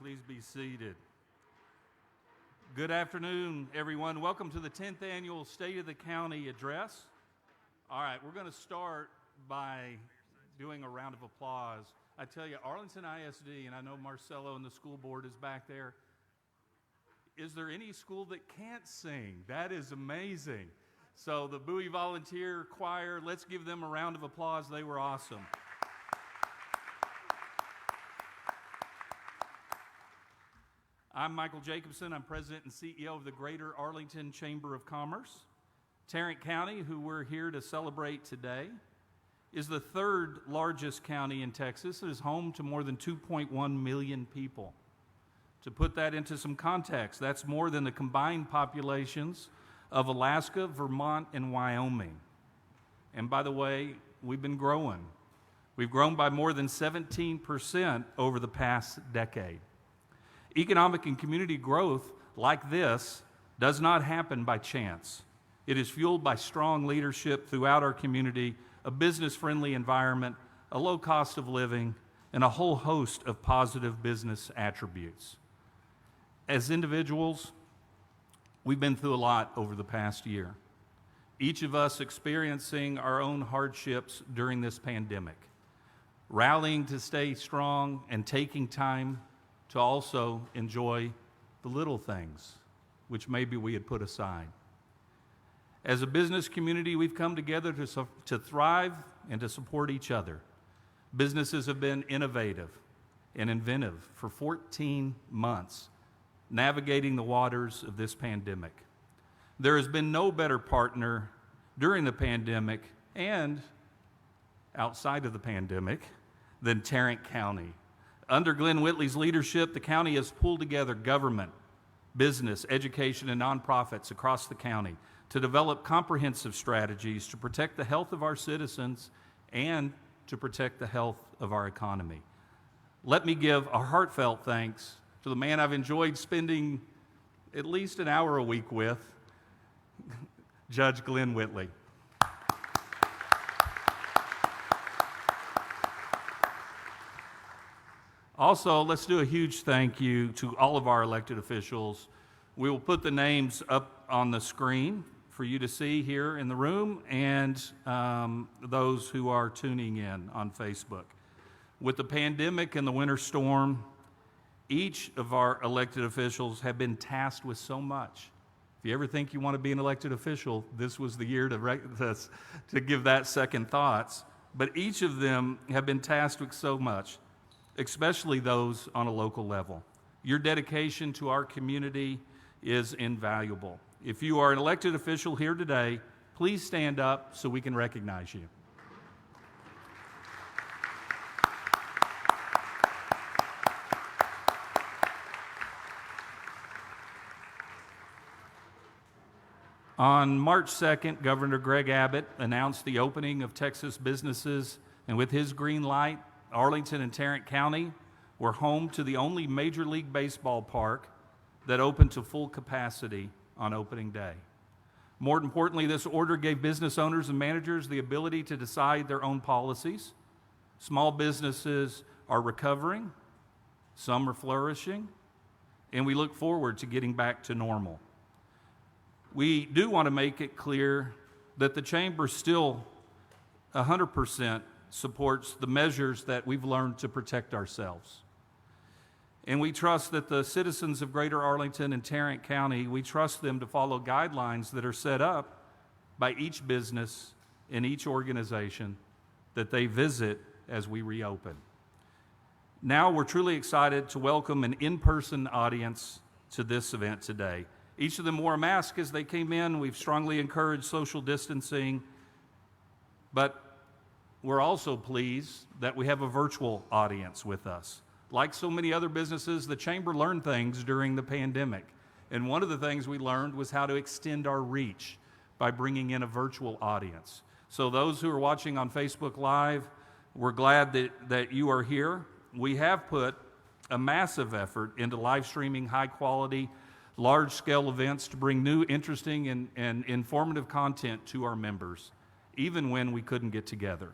Please be seated. Good afternoon, everyone. Welcome to the 10th Annual State of the County Address. All right, we're going to start by doing a round of applause. I tell you, Arlington ISD, and I know Marcelo and the school board is back there. Is there any school that can't sing? That is amazing. So the Bowie Volunteer Choir, let's give them a round of applause. They were awesome. I'm Michael Jacobson. I'm President and CEO of the Greater Arlington Chamber of Commerce. Tarrant County, who we're here to celebrate today, is the third largest county in Texas. It is home to more than 2.1 million people. To put that into some context, that's more than the combined populations of Alaska, Vermont, and Wyoming. And by the way, we've been growing. We've grown by more than 17% over the past decade. Economic and community growth like this does not happen by chance. It is fueled by strong leadership throughout our community, a business-friendly environment, a low cost of living, and a whole host of positive business attributes. As individuals, we've been through a lot over the past year, each of us experiencing our own hardships during this pandemic, rallying to stay strong and taking time to also enjoy the little things, which maybe we had put aside. As a business community, we've come together to thrive and to support each other. Businesses have been innovative and inventive for 14 months, navigating the waters of this pandemic. There has been no better partner during the pandemic and outside of the pandemic than Tarrant County. Under Glen Whitley's leadership, the county has pulled together government, business, education, and nonprofits across the county to develop comprehensive strategies to protect the health of our citizens and to protect the health of our economy. Let me give a heartfelt thanks to the man I've enjoyed spending at least an hour a week with, Judge Glen Whitley. Also, let's do a huge thank you to all of our elected officials. We will put the names up on the screen for you to see here in the room and those who are tuning in on Facebook. With the pandemic and the winter storm, each of our elected officials have been tasked with so much. If you ever think you want to be an elected official, this was the year to give that second thoughts. But each of them have been tasked with so much, especially those on a local level. Your dedication to our community is invaluable. If you are an elected official here today, please stand up so we can recognize you. On March 2nd, Governor Greg Abbott announced the opening of Texas businesses, and with his green light, Arlington and Tarrant County were home to the only Major League Baseball park that opened to full capacity on opening day. More importantly, this order gave business owners and managers the ability to decide their own policies. Small businesses are recovering, some are flourishing, and we look forward to getting back to normal. We do want to make it clear that the Chamber still 100% supports the measures that we've learned to protect ourselves. And we trust that the citizens of Greater Arlington and Tarrant County, we trust them to follow guidelines that are set up by each business and each organization that they visit as we reopen. Now we're truly excited to welcome an in-person audience to this event today. Each of them wore a mask as they came in. We've strongly encouraged social distancing, but we're also pleased that we have a virtual audience with us. Like so many other businesses, the Chamber learned things during the pandemic. And one of the things we learned was how to extend our reach by bringing in a virtual audience. So those who are watching on Facebook Live, we're glad that you are here. We have put a massive effort into live streaming high quality, large-scale events to bring new, interesting, and informative content to our members, even when we couldn't get together.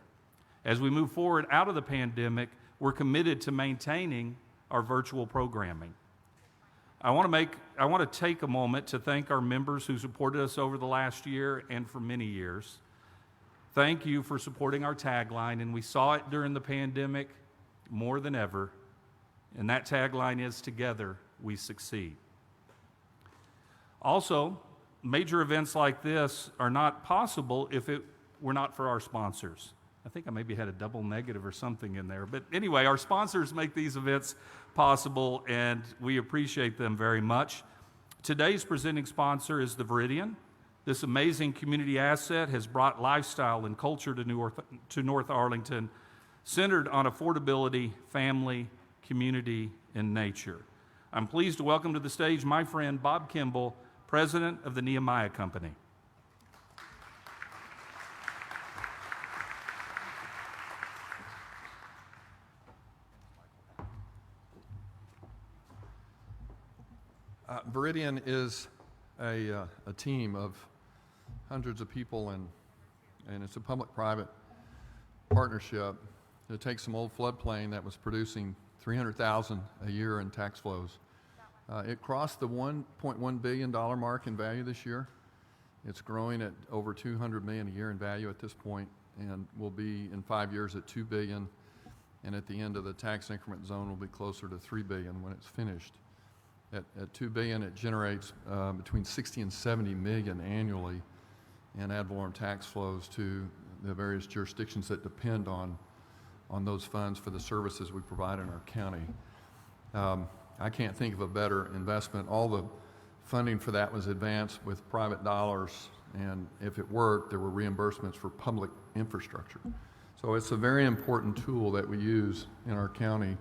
As we move forward out of the pandemic, we're committed to maintaining our virtual programming. I want to take a moment to thank our members who supported us over the last year and for many years. Thank you for supporting our tagline, and we saw it during the pandemic more than ever, and that tagline is, "Together we succeed." Also, major events like this are not possible if it were not for our sponsors. I think I maybe had a double negative or something in there. But anyway, our sponsors make these events possible, and we appreciate them very much. Today's presenting sponsor is the Viridian. This amazing community asset has brought lifestyle and culture to North Arlington, centered on affordability, family, community, and nature. I'm pleased to welcome to the stage my friend Bob Kimball, president of the Nehemiah Company. Viridian is a team of hundreds of people, and it's a public-private partnership to take some old floodplain that was producing $300,000 a year in tax flows. It crossed the $1.1 billion mark in value this year. It's growing at over $200 million a year in value at this point, and will be in 5 years at $2 billion, and at the end of the tax increment zone will be closer to $3 billion when it's finished. At $2 billion, it generates between 60 and 70 million annually in ad valorem tax flows to the various jurisdictions that depend on those funds for the services we provide in our county. I can't think of a better investment. All the funding for that was advanced with private dollars, and if it worked, there were reimbursements for public infrastructure. So it's a very important tool that we use in our county,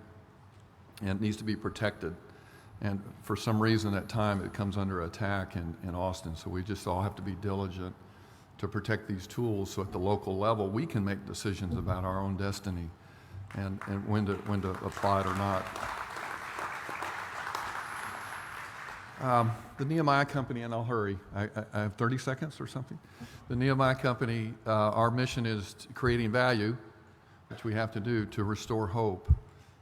and it needs to be protected. And for some reason at time it comes under attack in Austin, so we just all have to be diligent to protect these tools so at the local level we can make decisions about our own destiny and when to apply it or not. The Nehemiah Company, and I'll hurry, I have 30 seconds or something. The Nehemiah Company, our mission is creating value, which we have to do to restore hope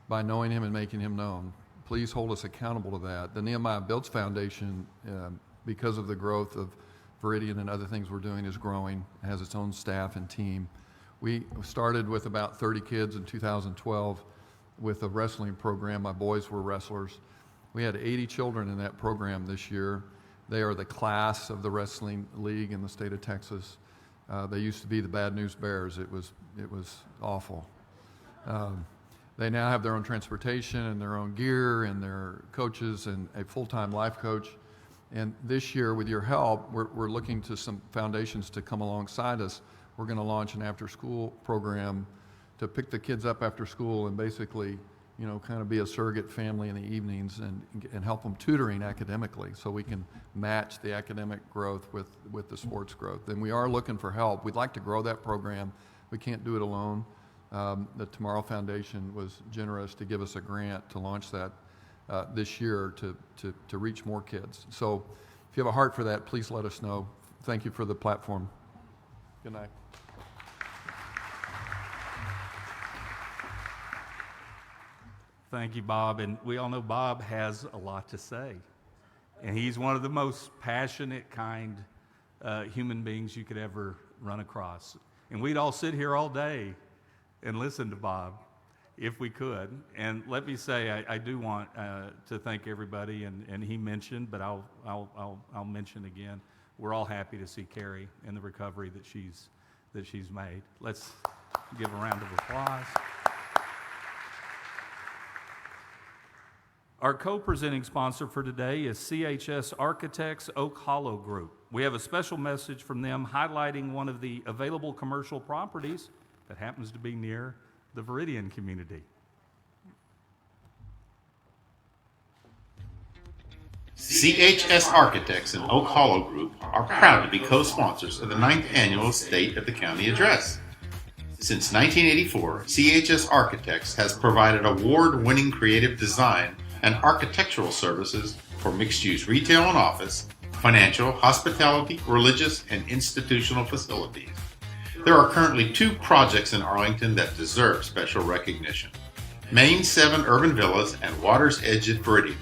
by knowing Him and making Him known. Please hold us accountable to that. The Nehemiah Builds Foundation, because of the growth of Viridian and other things we're doing, is growing, has its own staff and team. We started with about 30 kids in 2012 with a wrestling program. My boys were wrestlers. We had 80 children in that program this year. They are the class of the wrestling league in the state of Texas. They used to be the Bad News Bears. It was awful. They now have their own transportation and their own gear and their coaches and a full-time life coach. And this year, with your help, we're looking to some foundations to come alongside us. We're going to launch an after-school program to pick the kids up after school and basically, kind of be a surrogate family in the evenings and help them tutoring academically so we can match the academic growth with the sports growth. And we are looking for help. We'd like to grow that program. We can't do it alone. The Tomorrow Foundation was generous to give us a grant to launch that this year to reach more kids. So if you have a heart for that, please let us know. Thank you for the platform. Good night. Thank you, Bob. And we all know Bob has a lot to say. And he's one of the most passionate, kind human beings you could ever run across. And we'd all sit here all day and listen to Bob if we could. And let me say, I do want to thank everybody, and he mentioned, but I'll mention again, we're all happy to see Carrie and the recovery that she's made. Let's give a round of applause. Our co-presenting sponsor for today is CHS Architects Oak Hollow Group. We have a special message from them highlighting one of the available commercial properties that happens to be near the Viridian community. CHS Architects and Oak Hollow Group are proud to be co-sponsors of the 9th Annual State of the County Address. Since 1984, CHS Architects has provided award-winning creative design and architectural services for mixed-use retail and office, financial, hospitality, religious, and institutional facilities. There are currently 2 projects in Arlington that deserve special recognition: Main 7 Urban Villas and Water's Edge at Viridian.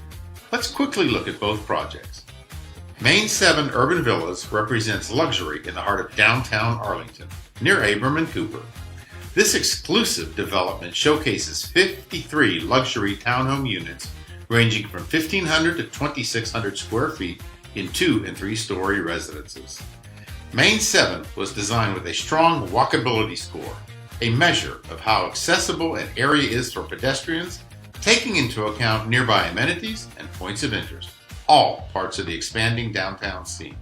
Let's quickly look at both projects. Main 7 Urban Villas represents luxury in the heart of downtown Arlington, near Abram and Cooper. This exclusive development showcases 53 luxury townhome units ranging from 1,500 to 2,600 square feet in 2- and 3-story residences. Main 7 was designed with a strong walkability score, a measure of how accessible an area is for pedestrians, taking into account nearby amenities and points of interest, all parts of the expanding downtown scene.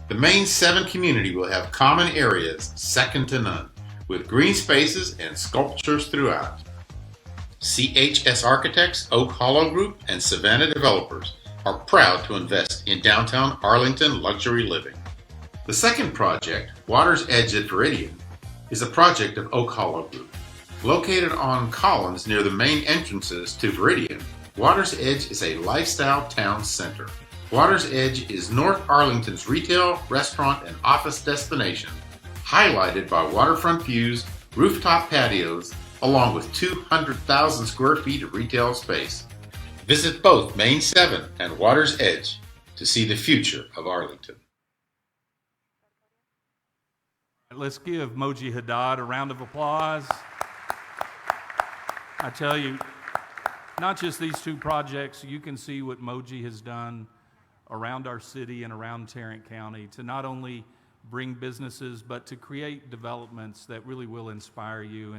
The Main 7 community will have common areas second to none, with green spaces and sculptures throughout. CHS Architects, Oak Hollow Group, and Savannah Developers are proud to invest in downtown Arlington luxury living. The second project, Water's Edge at Viridian, is a project of Oak Hollow Group. Located on Collins near the main entrances to Viridian, Water's Edge is a lifestyle town center. Water's Edge is North Arlington's retail, restaurant, and office destination, highlighted by waterfront views, rooftop patios, along with 200,000 square feet of retail space. Visit both Main 7 and Water's Edge to see the future of Arlington. Let's give Moji Haddad a round of applause. I tell you, not just these 2 projects, you can see what Moji has done around our city and around Tarrant County to not only bring businesses, but to create developments that really will inspire you,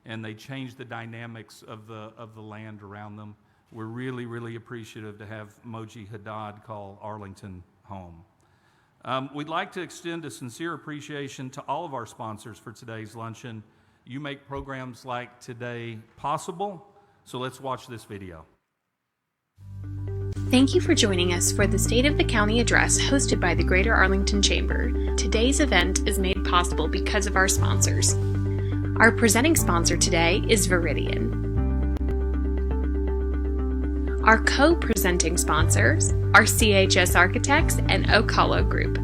and they change the dynamics of the land around them. We're really, really appreciative to have Moji Haddad call Arlington home. We'd like to extend a sincere appreciation to all of our sponsors for today's luncheon. You make programs like today possible, so let's watch this video. Thank you for joining us for the State of the County Address hosted by the Greater Arlington Chamber. Today's event is made possible because of our sponsors. Our presenting sponsor today is Viridian. Our co-presenting sponsors are CHS Architects and Oak Hollow Group.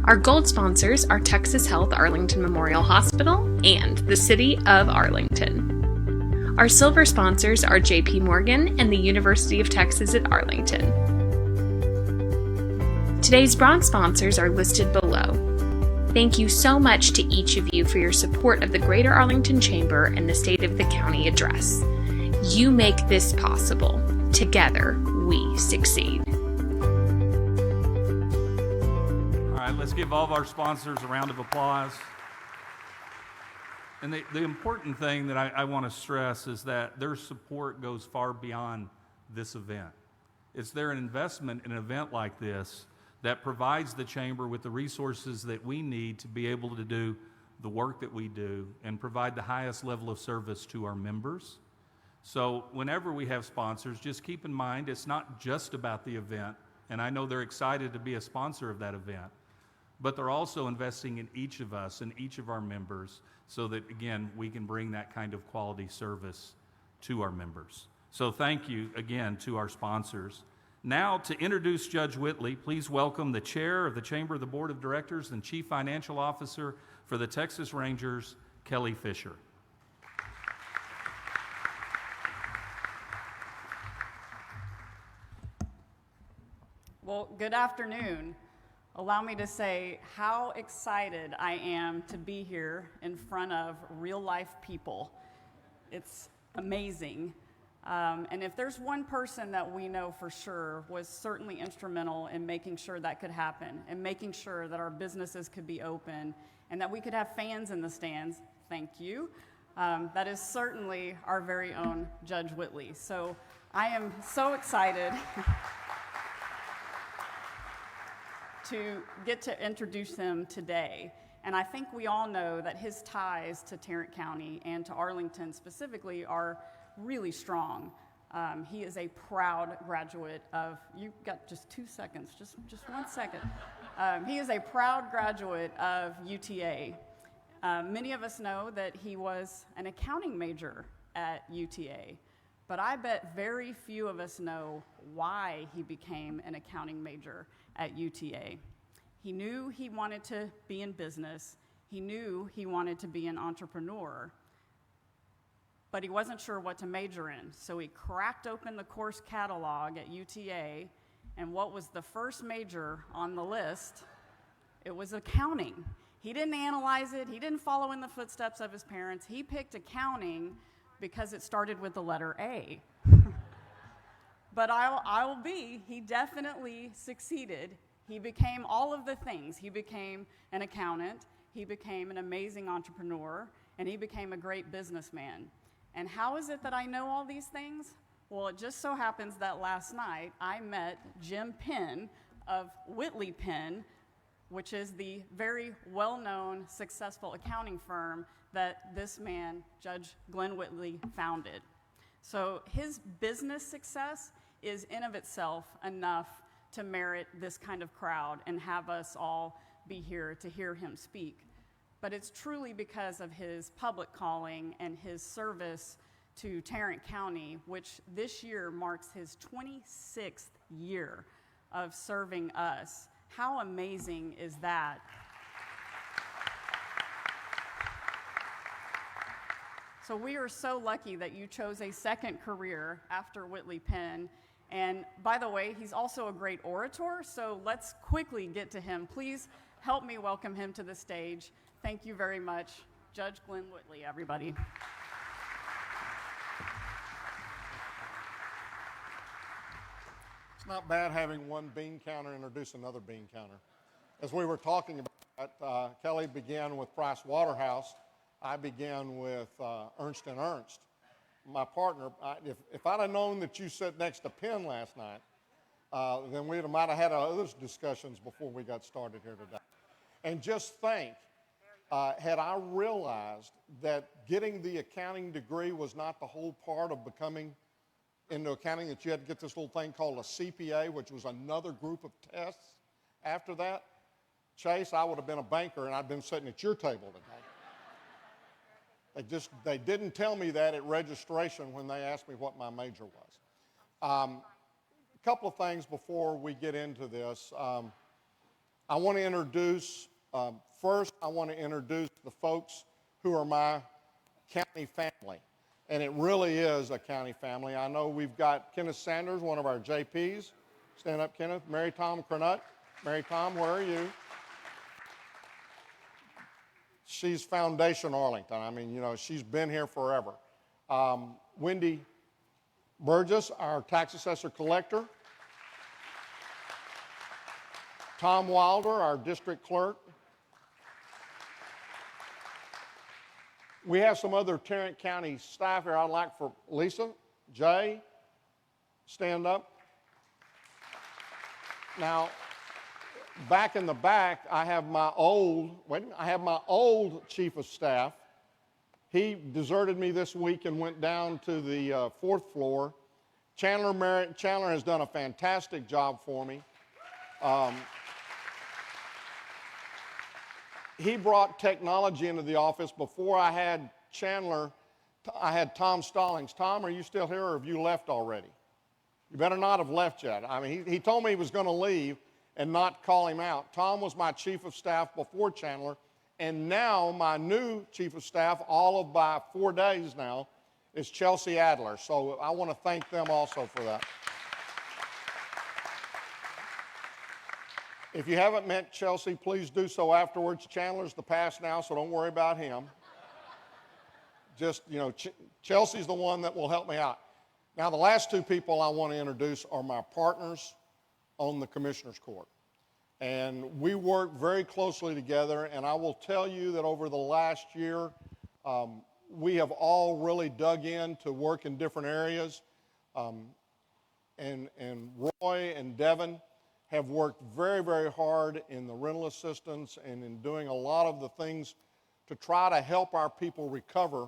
Our gold sponsors are Texas Health Arlington Memorial Hospital and the City of Arlington. Our silver sponsors are J.P. Morgan and the University of Texas at Arlington. Today's bronze sponsors are listed below. Thank you so much to each of you for your support of the Greater Arlington Chamber and the State of the County Address. You make this possible. Together, we succeed. All right, let's give all of our sponsors a round of applause. And the important thing that I want to stress is that their support goes far beyond this event. It's their investment in an event like this that provides the Chamber with the resources that we need to be able to do the work that we do and provide the highest level of service to our members. So whenever we have sponsors, just keep in mind it's not just about the event, and I know they're excited to be a sponsor of that event, but they're also investing in each of us and each of our members so that, again, we can bring that kind of quality service to our members. So thank you again to our sponsors. Now, to introduce Judge Whitley, please welcome the Chair of the Chamber of the Board of Directors and Chief Financial Officer for the Texas Rangers, Kelly Fisher. Well, good afternoon. Allow me to say how excited I am to be here in front of real-life people. It's amazing. And if there's one person that we know for sure was certainly instrumental in making sure that could happen and making sure that our businesses could be open and that we could have fans in the stands, thank you. That is certainly our very own Judge Whitley. So I am so excited to get to introduce him today. And I think we all know that his ties to Tarrant County and to Arlington specifically are really strong. He is a proud graduate of, you've got just 2 seconds, just 1 second. He is a proud graduate of UTA. Many of us know that he was an accounting major at UTA, but I bet very few of us know why he became an accounting major at UTA. He knew he wanted to be in business. He knew he wanted to be an entrepreneur, but he wasn't sure what to major in. So he cracked open the course catalog at UTA, and what was the first major on the list? It was accounting. He didn't analyze it. He didn't follow in the footsteps of his parents. He picked accounting because it started with the letter A. But he definitely succeeded. He became all of the things. He became an accountant, he became an amazing entrepreneur, and he became a great businessman. And how is it that I know all these things? Well, it just so happens that last night I met Jim Penn of Whitley Penn, which is the very well-known, successful accounting firm that this man, Judge Glen Whitley, founded. So his business success is in of itself enough to merit this kind of crowd and have us all be here to hear him speak. But it's truly because of his public calling and his service to Tarrant County, which this year marks his 26th year of serving us. How amazing is that? So we are so lucky that you chose a second career after Whitley Penn. And by the way, he's also a great orator, so let's quickly get to him. Please help me welcome him to the stage. Thank you very much, Judge Glen Whitley, everybody. It's not bad having one bean counter introduce another bean counter. As we were talking about, Kelly began with Price Waterhouse. I began with Ernst & Ernst. My partner, if I'd have known that you sat next to Penn last night, then we might have had other discussions before we got started here today. And just think, had I realized that getting the accounting degree was not the whole part of becoming into accounting, that you had to get this little thing called a CPA, which was another group of tests after that, Chase, I would have been a banker and I'd been sitting at your table today. They didn't tell me that at registration when they asked me what my major was. A couple of things before we get into this. I want to introduce, first I want to introduce the folks who are my county family. And it really is a county family. I know we've got Kenneth Sanders, one of our JPs. Stand up, Kenneth. Mary Tom Cronut. Mary Tom, where are you? She's Foundation Arlington. I mean, you know, she's been here forever. Wendy Burgess, our tax assessor collector. Tom Wilder, our district clerk. We have some other Tarrant County staff here. I'd like for Lisa, Jay, stand up. Now, back in the back, I have my old chief of staff. He deserted me this week and went down to the fourth floor. Chandler Merritt. Chandler has done a fantastic job for me. He brought technology into the office. Before I had Chandler, I had Tom Stallings. Tom, are you still here or have you left already? You better not have left yet. I mean, he told me he was going to leave and not call him out. Tom was my chief of staff before Chandler, and now my new chief of staff, all of by 4 days now, is Chelsea Adler. So I want to thank them also for that. If you haven't met Chelsea, please do so afterwards. Chandler's the past now, so don't worry about him. Just, you know, Chelsea's the one that will help me out. Now, the last two people I want to introduce are my partners on the Commissioner's Court. And we work very closely together, and I will tell you that over the last year, we have all really dug in to work in different areas. And Roy and Devin have worked very, very hard in the rental assistance and in doing a lot of the things to try to help our people recover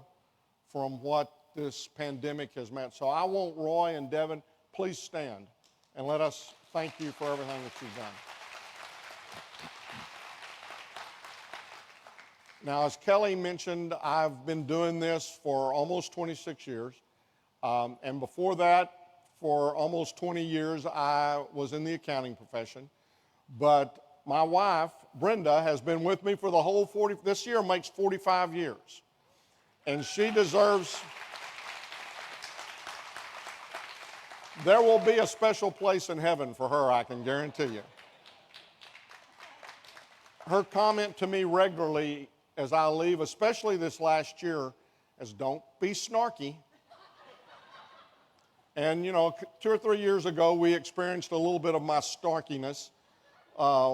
from what this pandemic has meant. So I want Roy and Devin, please stand and let us thank you for everything that you've done. Now, as Kelly mentioned, I've been doing this for almost 26 years. And before that, for almost 20 years, I was in the accounting profession. But my wife, Brenda, has been with me for the whole this year makes 45 years. And she deserves, there will be a special place in heaven for her, I can guarantee you. Her comment to me regularly as I leave, especially this last year, is don't be snarky. And, you know, 2 or 3 years ago, we experienced a little bit of my snarkiness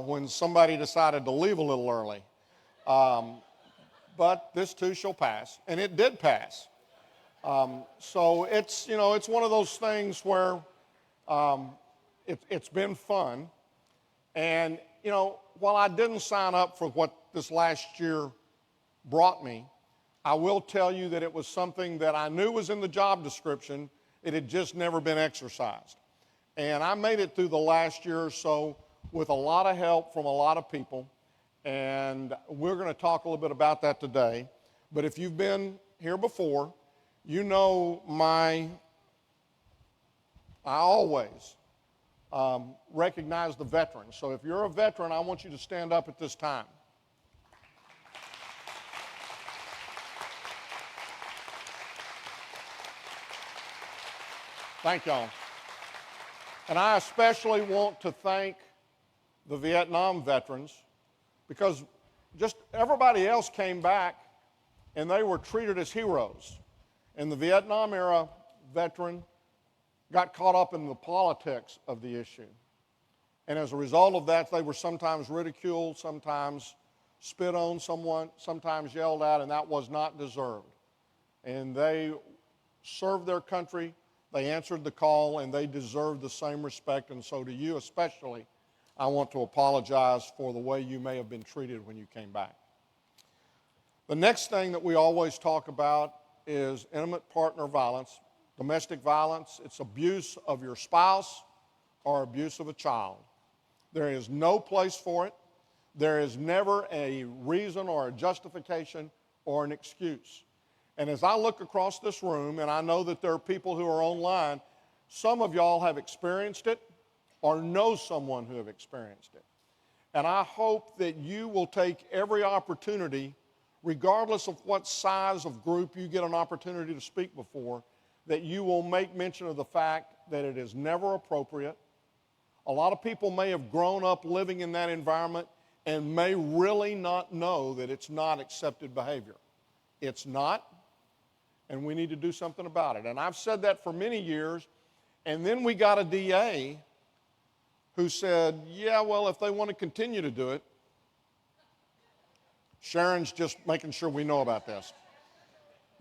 when somebody decided to leave a little early. But this too shall pass, and it did pass. So it's, you know, it's one of those things where it's been fun. And, you know, while I didn't sign up for what this last year brought me, I will tell you that it was something that I knew was in the job description. It had just never been exercised. And I made it through the last year or so with a lot of help from a lot of people. And we're going to talk a little bit about that today. But if you've been here before, you know I always recognize the veterans. So if you're a veteran, I want you to stand up at this time. Thank y'all. And I especially want to thank the Vietnam veterans because just everybody else came back and they were treated as heroes. And the Vietnam era veteran got caught up in the politics of the issue. And as a result of that, they were sometimes ridiculed, sometimes spit on someone, sometimes yelled at, and that was not deserved. And they served their country. They answered the call, and they deserve the same respect. And so to you especially, I want to apologize for the way you may have been treated when you came back. The next thing that we always talk about is intimate partner violence, domestic violence. It's abuse of your spouse or abuse of a child. There is no place for it. There is never a reason or a justification or an excuse. And as I look across this room, and I know that there are people who are online, some of y'all have experienced it or know someone who have experienced it. And I hope that you will take every opportunity, regardless of what size of group you get an opportunity to speak before, that you will make mention of the fact that it is never appropriate. A lot of people may have grown up living in that environment and may really not know that it's not accepted behavior. It's not. And we need to do something about it. And I've said that for many years. And then we got a DA who said, yeah, well, if they want to continue to do it, Sharon's just making sure we know about this,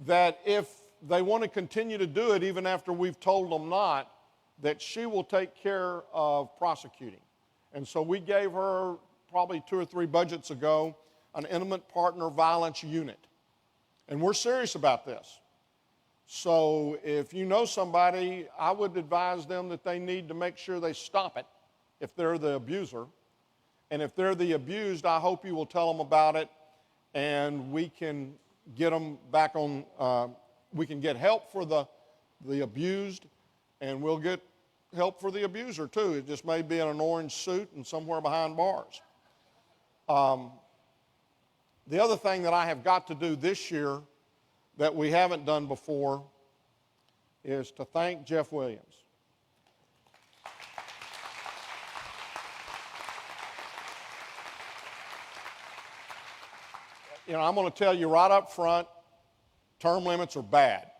that if they want to continue to do it even after we've told them not, that she will take care of prosecuting. And so we gave her probably 2 or 3 budgets ago an intimate partner violence unit. And we're serious about this. So if you know somebody, I would advise them that they need to make sure they stop it if they're the abuser. And if they're the abused, I hope you will tell them about it and we can get them back on, we can get help for the abused and we'll get help for the abuser too. It just may be in an orange suit and somewhere behind bars. The other thing that I have got to do this year that we haven't done before is to thank Jeff Williams. You know, I'm going to tell you right up front, term limits are bad.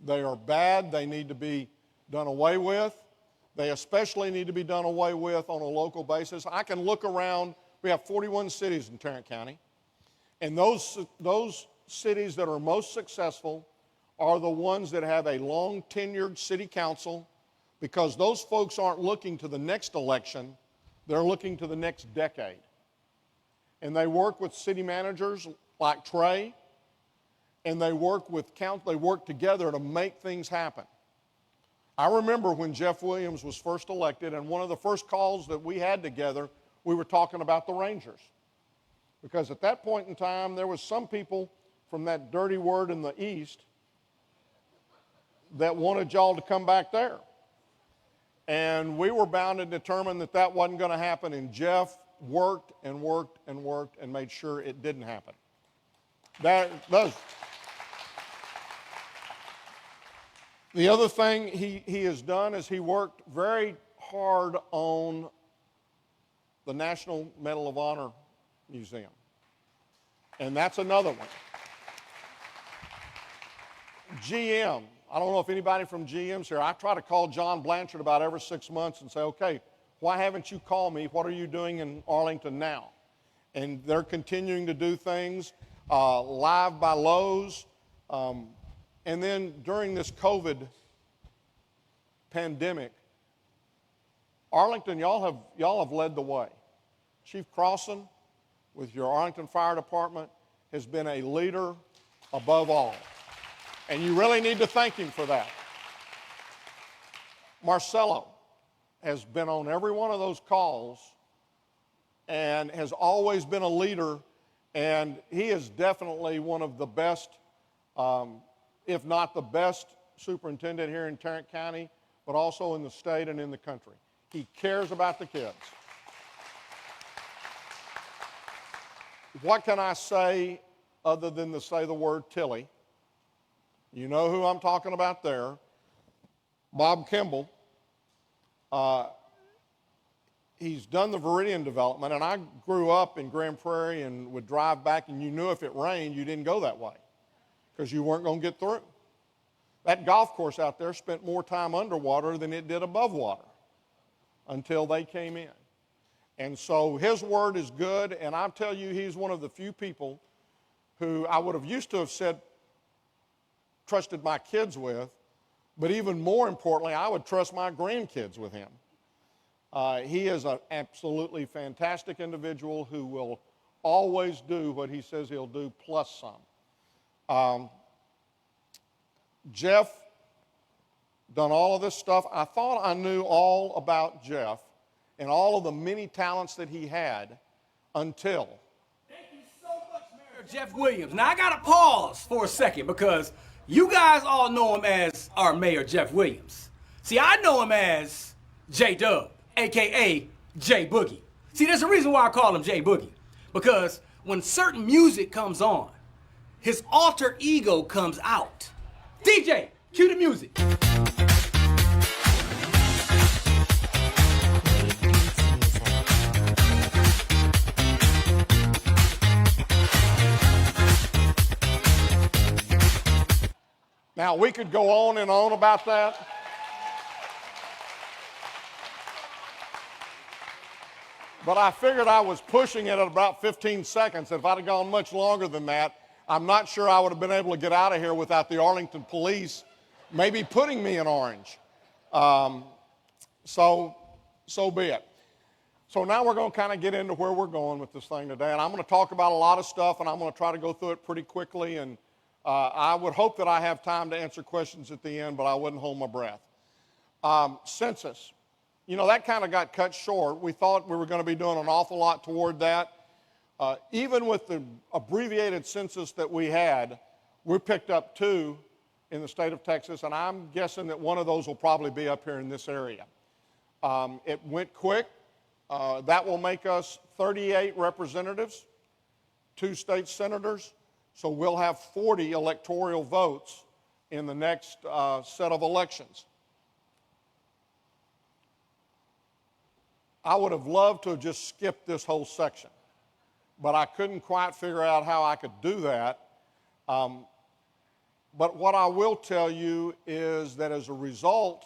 They are bad. They need to be done away with. They especially need to be done away with on a local basis. I can look around. We have 41 cities in Tarrant County, and those cities that are most successful are the ones that have a long-tenured city council because those folks aren't looking to the next election, they're looking to the next decade. And they work with city managers like Trey, and they work together to make things happen. I remember when Jeff Williams was first elected, and one of the first calls that we had together, we were talking about the Rangers. Because at that point in time, there was some people from that dirty word in the East that wanted y'all to come back there. And we were bound and determined that that wasn't going to happen, and Jeff worked and worked and worked and made sure it didn't happen. The other thing he has done is he worked very hard on the National Medal of Honor Museum. And that's another one. GM, I don't know if anybody from GM's here. I try to call John Blanchard about every 6 months and say, okay, why haven't you called me? What are you doing in Arlington now? And they're continuing to do things. Live by Lowe's. And then during this COVID pandemic, Arlington, y'all have led the way. Chief Crossan, with your Arlington Fire Department, has been a leader above all. And you really need to thank him for that. Marcelo has been on every one of those calls and has always been a leader, and he is definitely one of the best, if not the best superintendent here in Tarrant County, but also in the state and in the country. He cares about the kids. What can I say other than to say the word Tilly? You know who I'm talking about there. Bob Kimball. He's done the Viridian development, and I grew up in Grand Prairie and would drive back, and you knew if it rained, you didn't go that way because you weren't going to get through. That golf course out there spent more time underwater than it did above water until they came in. And so his word is good, and I'll tell you, he's one of the few people who I would have used to have said, trusted my kids with, but even more importantly, I would trust my grandkids with him. He is an absolutely fantastic individual who will always do what he says he'll do, plus some. Jeff done all of this stuff. I thought I knew all about Jeff and all of the many talents that he had until. Thank you so much, Mayor Jeff Williams. Now, I got to pause for a second because you guys all know him as our Mayor Jeff Williams. See, I know him as J-Dub, a.k.a. J Boogie. See, there's a reason why I call him J Boogie. Because when certain music comes on, his alter ego comes out. DJ, cue the music. Now, we could go on and on about that. But I figured I was pushing it at about 15 seconds. If I'd have gone much longer than that, I'm not sure I would have been able to get out of here without the Arlington police maybe putting me in orange. So be it. So now we're going to kind of get into where we're going with this thing today. And I'm going to talk about a lot of stuff, and I'm going to try to go through it pretty quickly. And I would hope that I have time to answer questions at the end, but I wouldn't hold my breath. Census. You know, that kind of got cut short. We thought we were going to be doing an awful lot toward that. Even with the abbreviated census that we had, we picked up 2 in the state of Texas, and I'm guessing that one of those will probably be up here in this area. It went quick. That will make us 38 representatives, 2 state senators, so we'll have 40 electoral votes in the next set of elections. I would have loved to have just skipped this whole section, but I couldn't quite figure out how I could do that. But what I will tell you is that as a result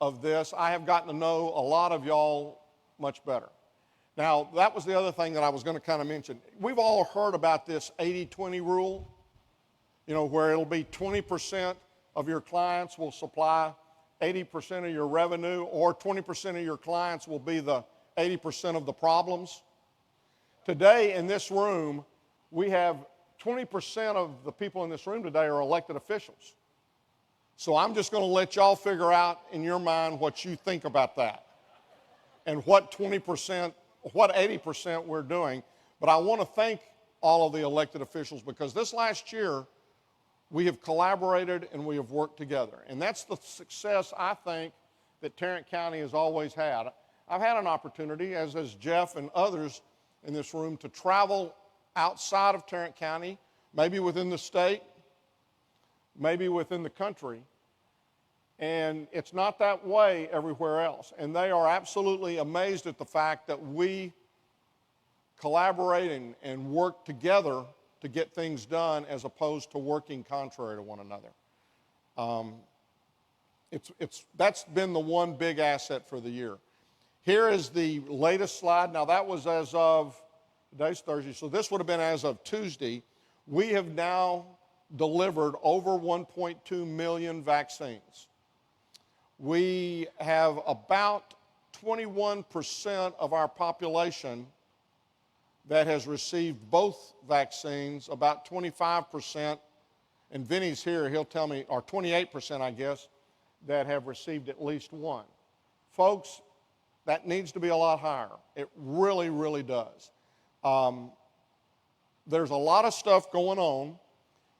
of this, I have gotten to know a lot of y'all much better. Now, that was the other thing that I was going to kind of mention. We've all heard about this 80-20 rule, you know, where it'll be 20% of your clients will supply 80% of your revenue, or 20% of your clients will be the 80% of the problems. Today in this room, we have 20% of the people in this room today are elected officials. So I'm just going to let y'all figure out in your mind what you think about that and what 20%, what 80% we're doing. But I want to thank all of the elected officials because this last year we have collaborated and we have worked together. And that's the success, I think, that Tarrant County has always had. I've had an opportunity, as has Jeff and others in this room, to travel outside of Tarrant County, maybe within the state, maybe within the country. And it's not that way everywhere else. And they are absolutely amazed at the fact that we collaborate and work together to get things done as opposed to working contrary to one another. That's been the one big asset for the year. Here is the latest slide. Now that was as of, today's Thursday, so this would have been as of Tuesday. We have now delivered over 1.2 million vaccines. We have about 21% of our population that has received both vaccines, about 25%, and Vinny's here, he'll tell me, or 28%, I guess, that have received at least one. Folks, that needs to be a lot higher. It really, really does. There's a lot of stuff going on.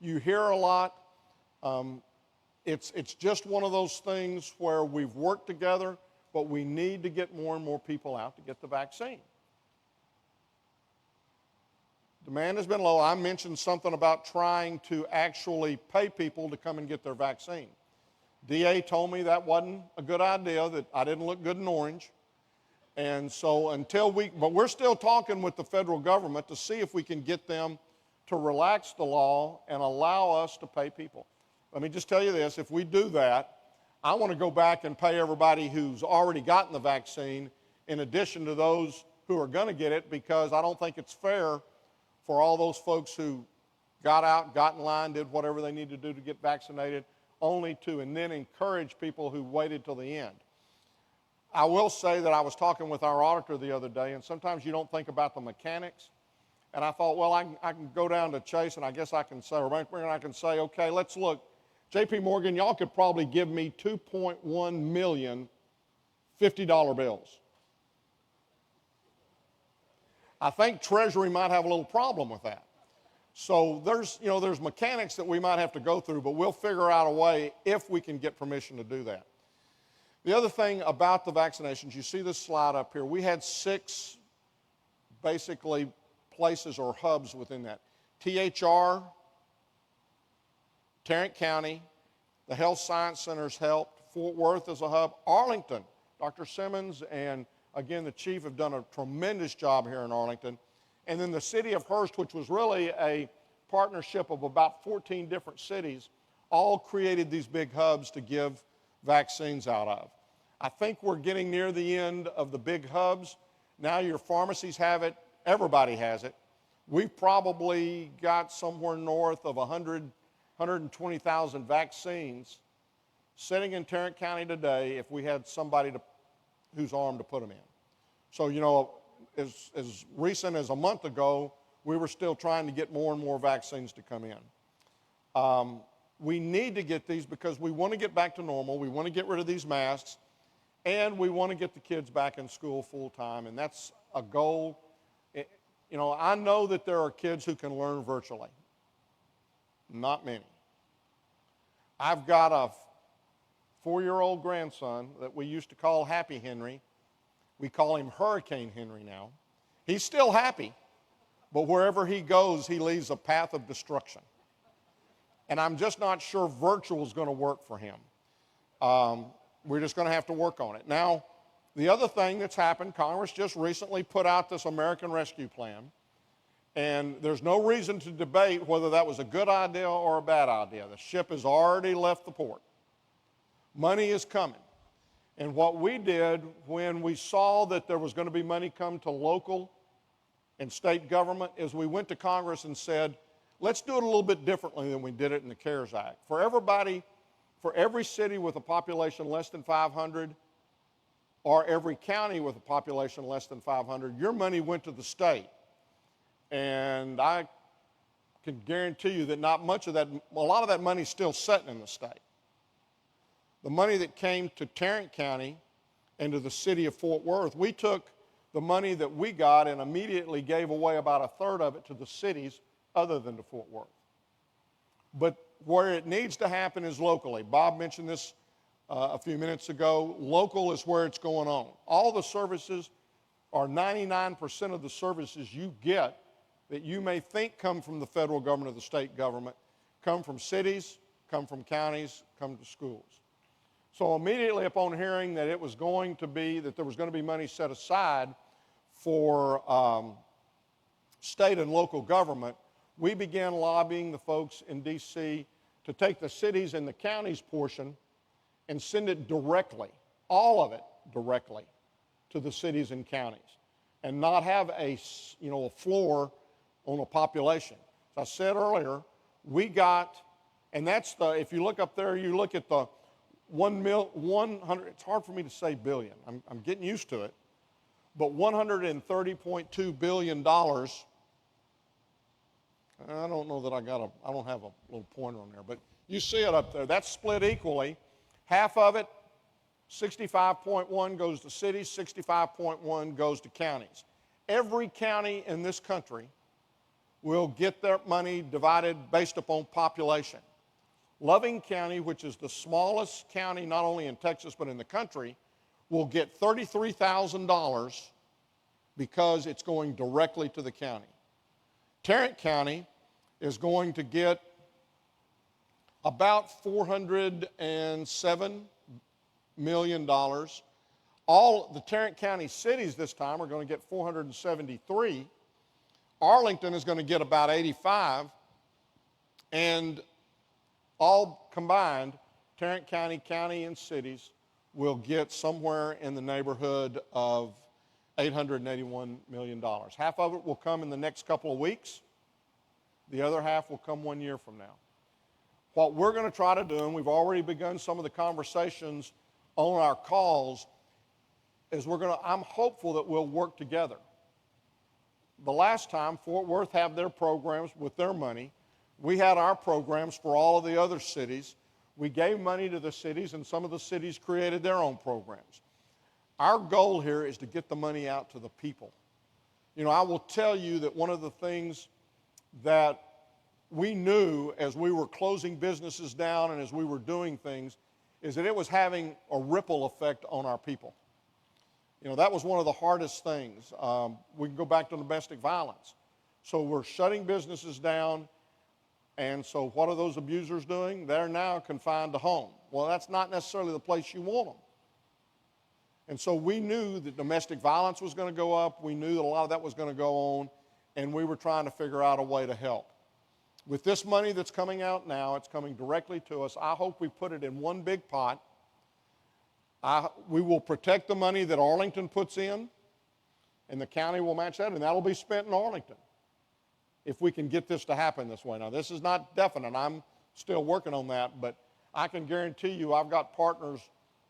You hear a lot. It's just one of those things where we've worked together, but we need to get more and more people out to get the vaccine. Demand has been low. I mentioned something about trying to actually pay people to come and get their vaccine. DA told me that wasn't a good idea, that I didn't look good in orange. And so but we're still talking with the federal government to see if we can get them to relax the law and allow us to pay people. Let me just tell you this, if we do that, I want to go back and pay everybody who's already gotten the vaccine in addition to those who are going to get it, because I don't think it's fair for all those folks who got out, got in line, did whatever they need to do to get vaccinated, and then encourage people who waited till the end. I will say that I was talking with our auditor the other day, and sometimes you don't think about the mechanics. And I thought, well, I can go down to Chase, and I guess I can say, or Bank Bank, and I can say, okay, let's look. J.P. Morgan, y'all could probably give me 2.1 million $50 bills. I think Treasury might have a little problem with that. So there's mechanics that we might have to go through, but we'll figure out a way if we can get permission to do that. The other thing about the vaccinations, you see this slide up here. We had 6 basically places or hubs within that. THR, Tarrant County, the Health Science Centers helped. Fort Worth is a hub. Arlington, Dr. Simmons and again, the chief have done a tremendous job here in Arlington. And then the city of Hurst, which was really a partnership of about 14 different cities, all created these big hubs to give vaccines out of. I think we're getting near the end of the big hubs. Now your pharmacies have it. Everybody has it. We've probably got somewhere north of 120,000 vaccines sitting in Tarrant County today if we had somebody who's armed to put them in. So, as recent as a month ago, we were still trying to get more and more vaccines to come in. We need to get these because we want to get back to normal. We want to get rid of these masks, and we want to get the kids back in school full time, and that's a goal. I know that there are kids who can learn virtually. Not many. I've got a 4-year-old grandson that we used to call Happy Henry. We call him Hurricane Henry now. He's still happy, but wherever he goes, he leaves a path of destruction. And I'm just not sure virtual is going to work for him. We're just going to have to work on it. Now, the other thing that's happened, Congress just recently put out this American Rescue Plan, and there's no reason to debate whether that was a good idea or a bad idea. The ship has already left the port. Money is coming. And what we did when we saw that there was going to be money come to local and state government is we went to Congress and said, let's do it a little bit differently than we did it in the CARES Act. For everybody, for every city with a population less than 500 or every county with a population less than 500, your money went to the state. And I can guarantee you that not much of that, a lot of that money is still sitting in the state. The money that came to Tarrant County and to the city of Fort Worth, we took the money that we got and immediately gave away about a third of it to the cities other than to Fort Worth. But where it needs to happen is locally. Bob mentioned this a few minutes ago. Local is where it's going on. All the services, or 99% of the services you get that you may think come from the federal government or the state government, come from cities, come from counties, come to schools. So immediately upon hearing that it was going to be, that there was going to be money set aside for state and local government, we began lobbying the folks in D.C. to take the cities and the counties portion and send it directly, all of it directly, to the cities and counties, and not have a floor on a population. As I said earlier, we got, and that's the, if you look up there, you look at the 100, it's hard for me to say billion. I'm getting used to it. But $130.2 billion, I don't know that I don't have a little pointer on there, but you see it up there. That's split equally. Half of it, 65.1 goes to cities, 65.1 goes to counties. Every county in this country will get their money divided based upon population. Loving County, which is the smallest county not only in Texas but in the country, will get $33,000 because it's going directly to the county. Tarrant County is going to get about $407 million. All the Tarrant County cities this time are going to get 473. Arlington is going to get about 85. And all combined, Tarrant County, county and cities will get somewhere in the neighborhood of $881 million. Half of it will come in the next couple of weeks. The other half will come 1 year from now. What we're going to try to do, and we've already begun some of the conversations on our calls, is I'm hopeful that we'll work together. The last time Fort Worth had their programs with their money, we had our programs for all of the other cities. We gave money to the cities, and some of the cities created their own programs. Our goal here is to get the money out to the people. You know, I will tell you that one of the things that we knew as we were closing businesses down and as we were doing things is that it was having a ripple effect on our people. You know, that was one of the hardest things. We can go back to domestic violence. So we're shutting businesses down, and so what are those abusers doing? They're now confined to home. Well, that's not necessarily the place you want them. And so we knew that domestic violence was going to go up. We knew that a lot of that was going to go on, and we were trying to figure out a way to help. With this money that's coming out now, it's coming directly to us. I hope we put it in one big pot. We will protect the money that Arlington puts in, and the county will match that, and that'll be spent in Arlington if we can get this to happen this way. Now, this is not definite. I'm still working on that, but I can guarantee you I've got partners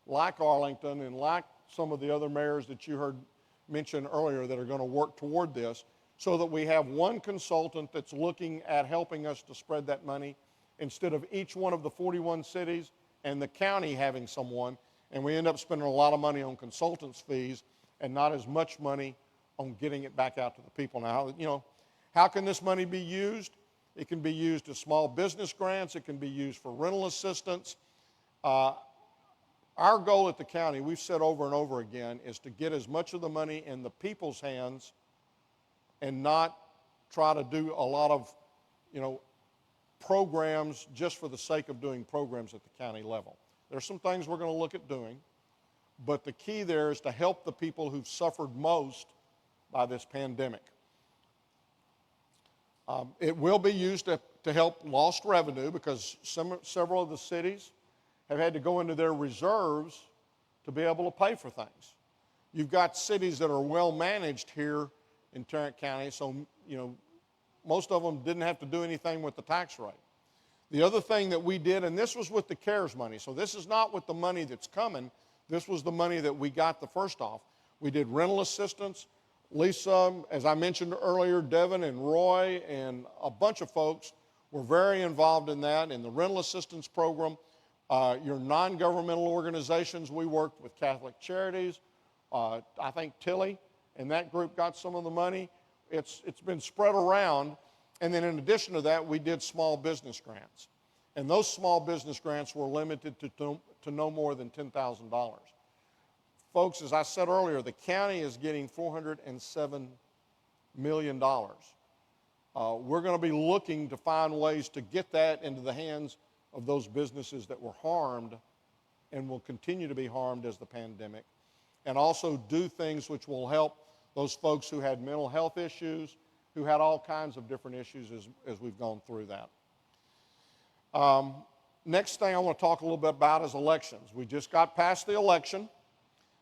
like Arlington and like some of the other mayors that you heard mentioned earlier that are going to work toward this so that we have one consultant that's looking at helping us to spread that money instead of each one of the 41 cities and the county having someone, and we end up spending a lot of money on consultants' fees and not as much money on getting it back out to the people. Now, you know, how can this money be used? It can be used as small business grants. It can be used for rental assistance. Our goal at the county, we've said over and over again, is to get as much of the money in the people's hands and not try to do a lot of, you know, programs just for the sake of doing programs at the county level. There's some things we're going to look at doing, but the key there is to help the people who've suffered most by this pandemic. It will be used to help lost revenue because several of the cities have had to go into their reserves to be able to pay for things. You've got cities that are well managed here in Tarrant County, so, you know, most of them didn't have to do anything with the tax rate. The other thing that we did, and this was with the CARES money, so this is not with the money that's coming, this was the money that we got the first off. We did rental assistance. Lisa, as I mentioned earlier, Devin and Roy and a bunch of folks were very involved in that, in the rental assistance program. Your non-governmental organizations, we worked with Catholic Charities. I think Tilly and that group got some of the money. It's been spread around. And then in addition to that, we did small business grants. And those small business grants were limited to no more than $10,000. Folks, as I said earlier, the county is getting $407 million. We're going to be looking to find ways to get that into the hands of those businesses that were harmed and will continue to be harmed as the pandemic, and also do things which will help those folks who had mental health issues, who had all kinds of different issues as we've gone through that. Next thing I want to talk a little bit about is elections. We just got past the election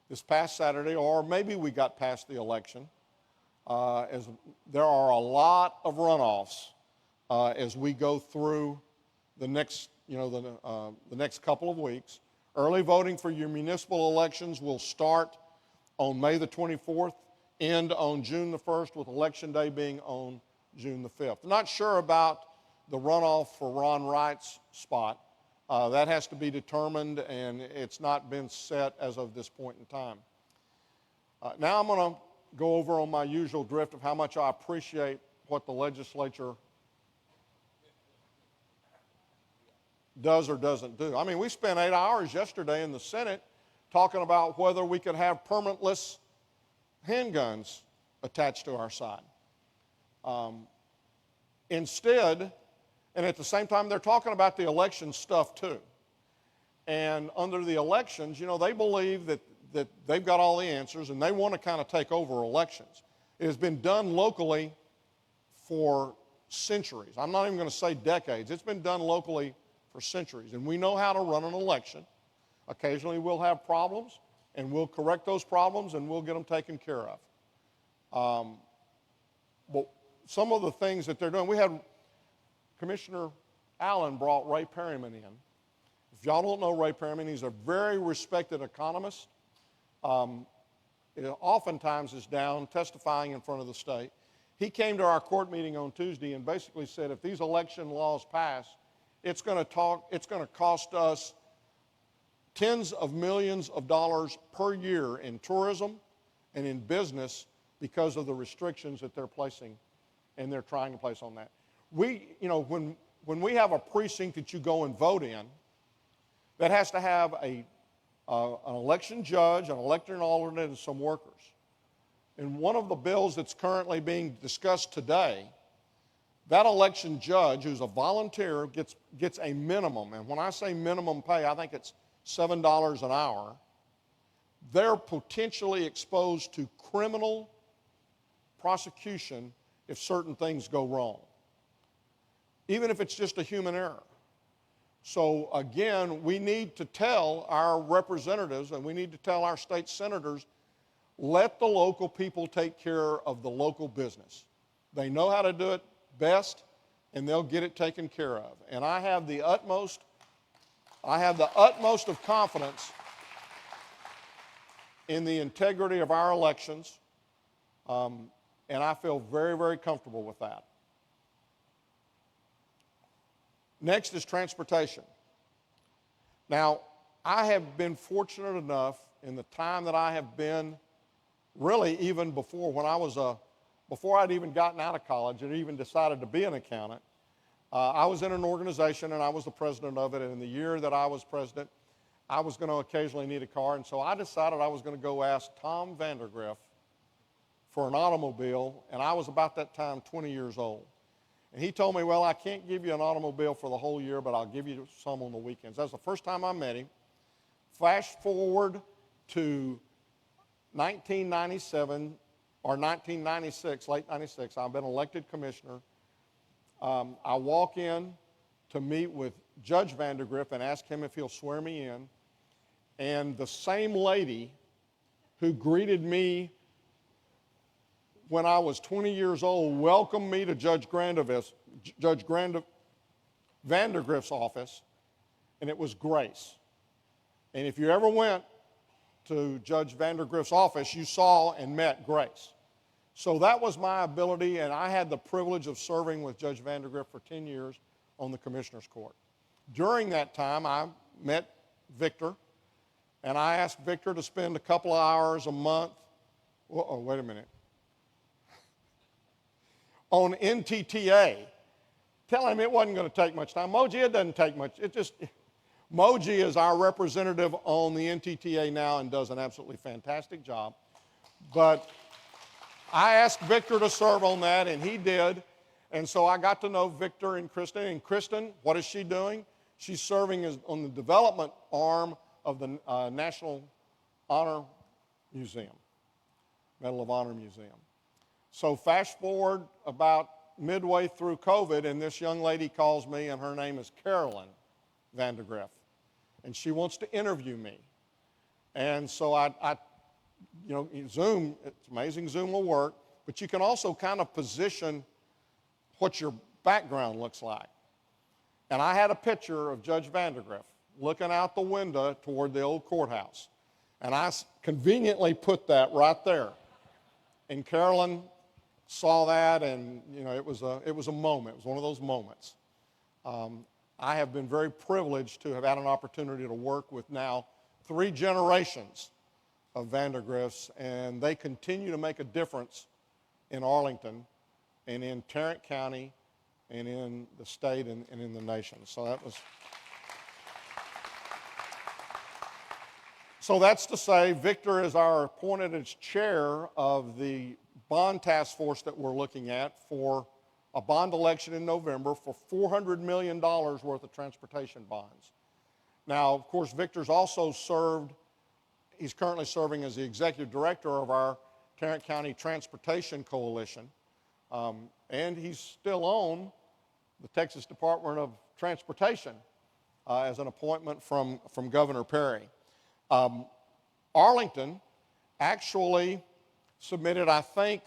this past Saturday, or maybe we got past the election, as there are a lot of runoffs as we go through the next, the next couple of weeks. Early voting for your municipal elections will start on May the 24th, end on June the 1st, with Election Day being on June the 5th. Not sure about the runoff for Ron Wright's spot. That has to be determined, and it's not been set as of this point in time. Now I'm going to go over on my usual drift of how much I appreciate what the legislature does or doesn't do. I mean, we spent 8 hours yesterday in the Senate talking about whether we could have permitless handguns attached to our side. Instead, and at the same time, they're talking about the election stuff too. And under the elections, they believe that they've got all the answers and they want to kind of take over elections. It has been done locally for centuries. I'm not even going to say decades. It's been done locally for centuries. And we know how to run an election. Occasionally we'll have problems, and we'll correct those problems and we'll get them taken care of. But some of the things that they're doing, we had Commissioner Allen brought Ray Perryman in. If y'all don't know Ray Perryman, he's a very respected economist. Oftentimes is down testifying in front of the state. He came to our court meeting on Tuesday and basically said if these election laws pass, it's going to cost us tens of millions of dollars per year in tourism and in business because of the restrictions that they're placing and they're trying to place on that. When we have a precinct that you go and vote in, that has to have an election judge, an elected alternate, and some workers. In one of the bills that's currently being discussed today, that election judge, who's a volunteer, gets a minimum. And when I say minimum pay, I think it's $7 an hour. They're potentially exposed to criminal prosecution if certain things go wrong, even if it's just a human error. So again, we need to tell our representatives and we need to tell our state senators, let the local people take care of the local business. They know how to do it best, and they'll get it taken care of. And I have the utmost of confidence in the integrity of our elections, and I feel very, very comfortable with that. Next is transportation. Now, I have been fortunate enough in the time that I have been, really even before before I'd even gotten out of college and even decided to be an accountant, I was in an organization and I was the president of it, and in the year that I was president, I was going to occasionally need a car, and so I decided I was going to go ask Tom Vandergriff for an automobile, and I was about that time 20 years old. And he told me, well, I can't give you an automobile for the whole year, but I'll give you some on the weekends. That was the first time I met him. Flash forward to 1997 or 1996, late 96, I've been elected commissioner. I walk in to meet with Judge Vandergriff and ask him if he'll swear me in. And the same lady who greeted me when I was 20 years old welcomed me to Judge Grandeville's Vandergrift's office, and it was Grace. And if you ever went to Judge Vandergrift's office, you saw and met Grace. So that was my ability, and I had the privilege of serving with Judge Vandergrift for 10 years on the Commissioner's Court. During that time, I met Victor, and I asked Victor to spend a couple of hours a month, wait a minute, on NTTA, telling him it wasn't going to take much time. Moji, it doesn't take much. Moji is our representative on the NTTA now and does an absolutely fantastic job. But I asked Victor to serve on that, and he did. And so I got to know Victor and Kristen. And Kristen, what is she doing? She's serving on the development arm of the National Honor Museum, Medal of Honor Museum. So fast forward about midway through COVID, and this young lady calls me, and her name is Carolyn Vandergrift, and she wants to interview me. And so Zoom, it's amazing Zoom will work, but you can also kind of position what your background looks like. And I had a picture of Judge Vandergrift looking out the window toward the old courthouse. And I conveniently put that right there. And Carolyn saw that, and it was a moment. It was one of those moments. I have been very privileged to have had an opportunity to work with now 3 generations of Vandergrifts, and they continue to make a difference in Arlington and in Tarrant County and in the state and in the nation. So that's to say, Victor is our appointed as chair of the bond task force that we're looking at for a bond election in November for $400 million worth of transportation bonds. Now, of course, Victor's also he's currently serving as the executive director of our Tarrant County Transportation Coalition, and he's still on the Texas Department of Transportation as an appointment from Governor Perry. Arlington actually submitted, I think,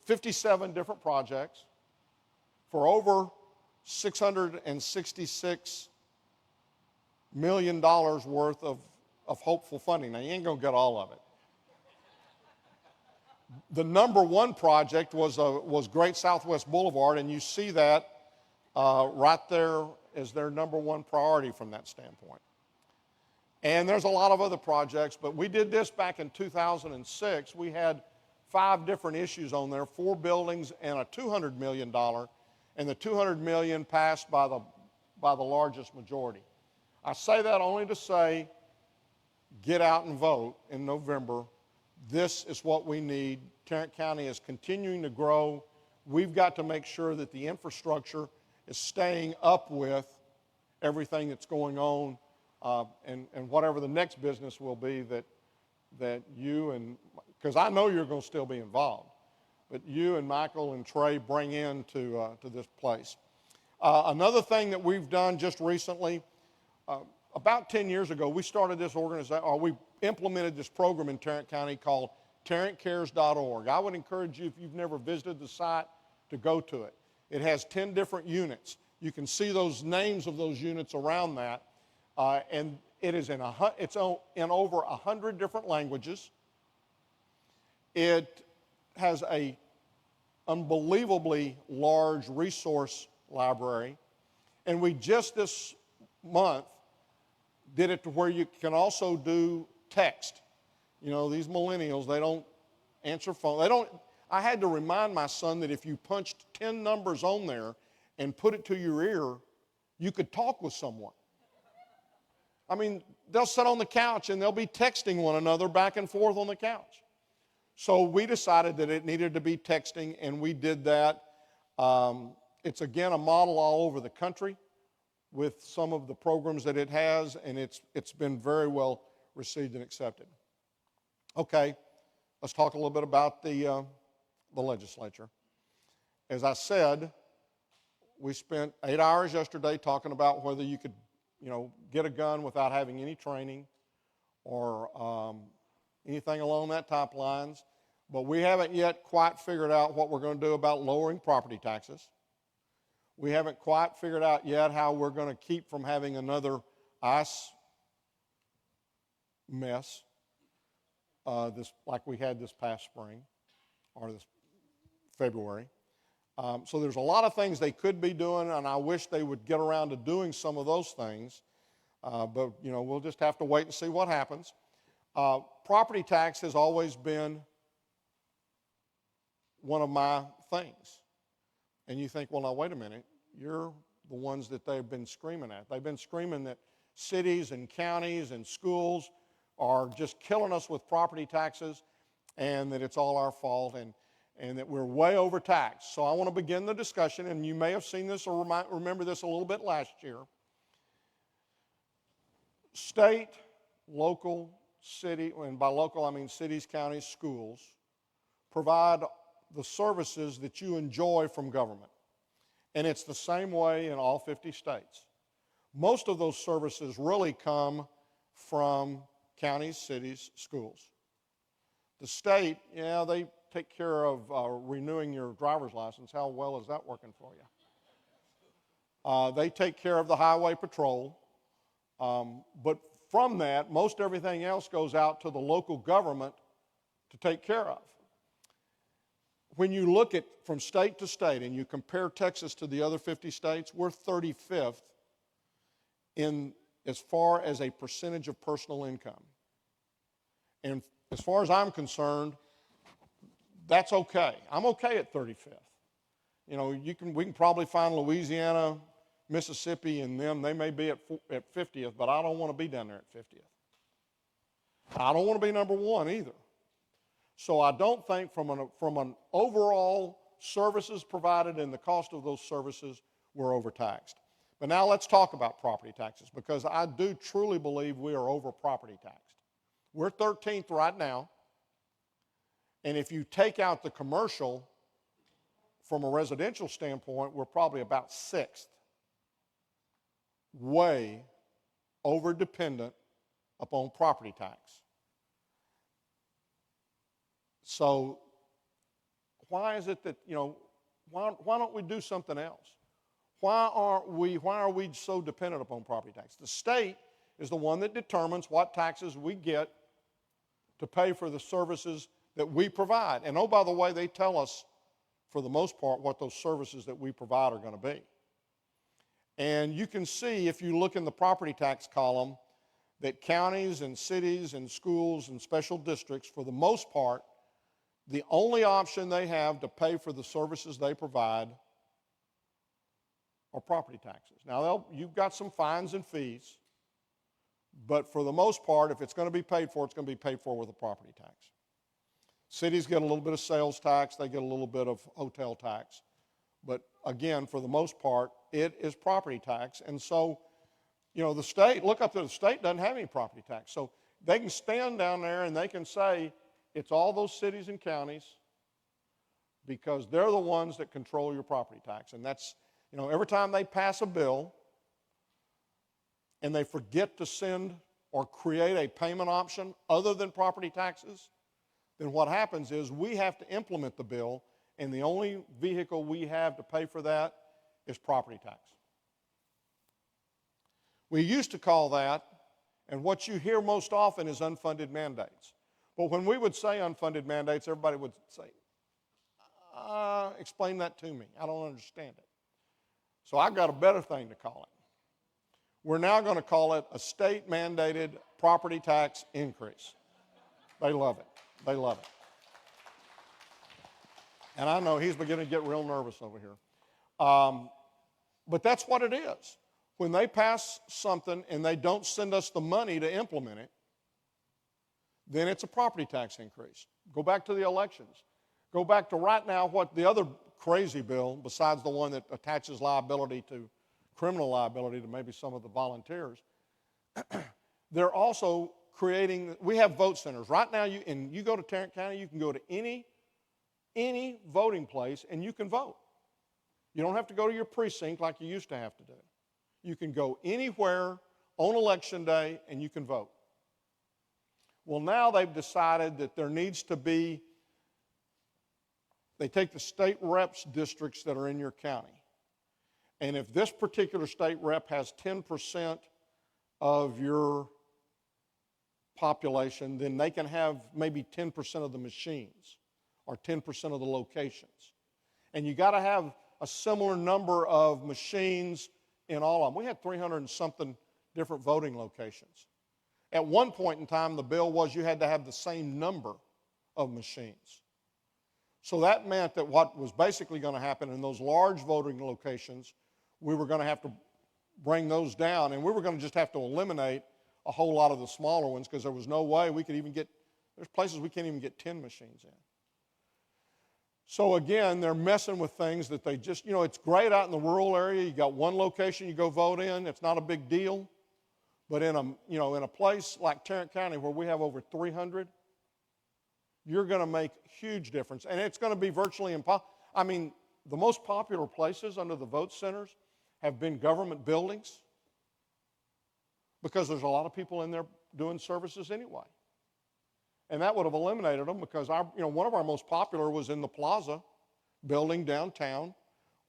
57 different projects for over $666 million worth of hopeful funding. Now, you ain't going to get all of it. The number 1 project was Great Southwest Boulevard, and you see that right there as their number 1 priority from that standpoint. And there's a lot of other projects, but we did this back in 2006. We had 5 different issues on there, 4 buildings and a $200 million, and the $200 million passed by the largest majority. I say that only to say, get out and vote in November. This is what we need. Tarrant County is continuing to grow. We've got to make sure that the infrastructure is staying up with everything that's going on, and whatever the next business will be that you and, because I know you're going to still be involved, but you and Michael and Trey bring into to this place. Another thing that we've done just recently, about 10 years ago, we started this organization, or we implemented this program in Tarrant County called TarrantCares.org. I would encourage you, if you've never visited the site, to go to it. It has 10 different units. You can see those names of those units around that, and it is in over 100 different languages. It has a unbelievably large resource library, and we just this month did it to where you can also do text. These millennials, they don't answer phone. I had to remind my son that if you punched 10 numbers on there and put it to your ear, you could talk with someone. I mean, they'll sit on the couch and they'll be texting one another back and forth on the couch. So we decided that it needed to be texting, and we did that. It's, again, a model all over the country with some of the programs that it has, and it's been very well received and accepted. Okay, let's talk a little bit about the legislature. As I said, we spent 8 hours yesterday talking about whether you could, get a gun without having any training or anything along that type lines. But we haven't yet quite figured out what we're going to do about lowering property taxes. We haven't quite figured out yet how we're going to keep from having another ice mess like we had this past spring or this February. So there's a lot of things they could be doing, and I wish they would get around to doing some of those things. But, we'll just have to wait and see what happens. Property tax has always been one of my things. And you think, well, now, wait a minute. You're the ones that they've been screaming at. They've been screaming that cities and counties and schools are just killing us with property taxes and that it's all our fault and that we're way overtaxed. So I want to begin the discussion, and you may have seen this or remember this a little bit last year. State, local, city, and by local I mean cities, counties, schools, provide the services that you enjoy from government. And it's the same way in all 50 states. Most of those services really come from counties, cities, schools. The state, they take care of renewing your driver's license. How well is that working for you? They take care of the highway patrol. But from that, most everything else goes out to the local government to take care of. When you look at from state to state and you compare Texas to the other 50 states, we're 35th in as far as a percentage of personal income. And as far as I'm concerned, that's okay. I'm okay at 35th. We can probably find Louisiana, Mississippi, and them. They may be at 50th, but I don't want to be down there at 50th. I don't want to be number one either. So I don't think from an overall services provided and the cost of those services, we're overtaxed. But now let's talk about property taxes, because I do truly believe we are over property taxed. We're 13th right now, and if you take out the commercial from a residential standpoint, we're probably about 6th. Way over dependent upon property tax. So why is it that, why don't we do something else? Why are we so dependent upon property tax? The state is the one that determines what taxes we get to pay for the services that we provide. And oh, by the way, they tell us, for the most part, what those services that we provide are going to be. And you can see, if you look in the property tax column, that counties and cities and schools and special districts, for the most part, the only option they have to pay for the services they provide are property taxes. Now, you've got some fines and fees, but for the most part, if it's going to be paid for, it's going to be paid for with a property tax. Cities get a little bit of sales tax, they get a little bit of hotel tax, but again, for the most part, it is property tax. And so, the state, look up to the state, doesn't have any property tax. So they can stand down there and they can say, it's all those cities and counties because they're the ones that control your property tax. And that's, every time they pass a bill and they forget to send or create a payment option other than property taxes, then what happens is we have to implement the bill, and the only vehicle we have to pay for that is property tax. We used to call that, and what you hear most often is unfunded mandates. But when we would say unfunded mandates, everybody would say, explain that to me. I don't understand it. So I've got a better thing to call it. We're now going to call it a state-mandated property tax increase. They love it. They love it. And I know he's beginning to get real nervous over here. But that's what it is. When they pass something and they don't send us the money to implement it, then it's a property tax increase. Go back to the elections. Go back to right now what the other crazy bill, besides the one that attaches liability to criminal liability to maybe some of the volunteers, they're also creating, we have vote centers. Right now, you go to Tarrant County, you can go to any voting place and you can vote. You don't have to go to your precinct like you used to have to do. You can go anywhere on election day and you can vote. Well, now they've decided that there needs to be, they take the state reps districts that are in your county, And if this particular state rep has 10% of your population, then they can have maybe 10% of the machines or 10% of the locations. And you got to have a similar number of machines in all of them. We had 300 and something different voting locations. At one point in time, the bill was you had to have the same number of machines. So that meant that what was basically going to happen in those large voting locations, we were going to have to bring those down, and we were going to just have to eliminate a whole lot of the smaller ones because there was no way we could even get, there's places we can't even get 10 machines in. So again, they're messing with things that they just, it's great out in the rural area. You got one location you go vote in. It's not a big deal. But in a place like Tarrant County where we have over 300, you're going to make huge difference. And it's going to be virtually impossible. I mean, the most popular places under the vote centers have been government buildings because there's a lot of people in there doing services anyway. And that would have eliminated them because one of our most popular was in the Plaza building downtown.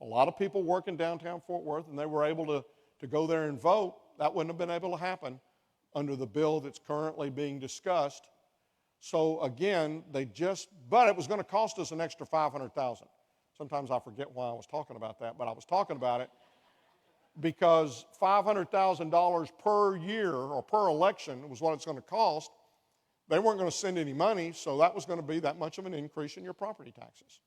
A lot of people work in downtown Fort Worth, and they were able to go there and vote. That wouldn't have been able to happen under the bill that's currently being discussed. So again, but it was going to cost us an extra $500,000. Sometimes I forget why I was talking about that, but I was talking about it because $500,000 per year or per election was what it's going to cost. They weren't going to send any money, so that was going to be that much of an increase in your property taxes.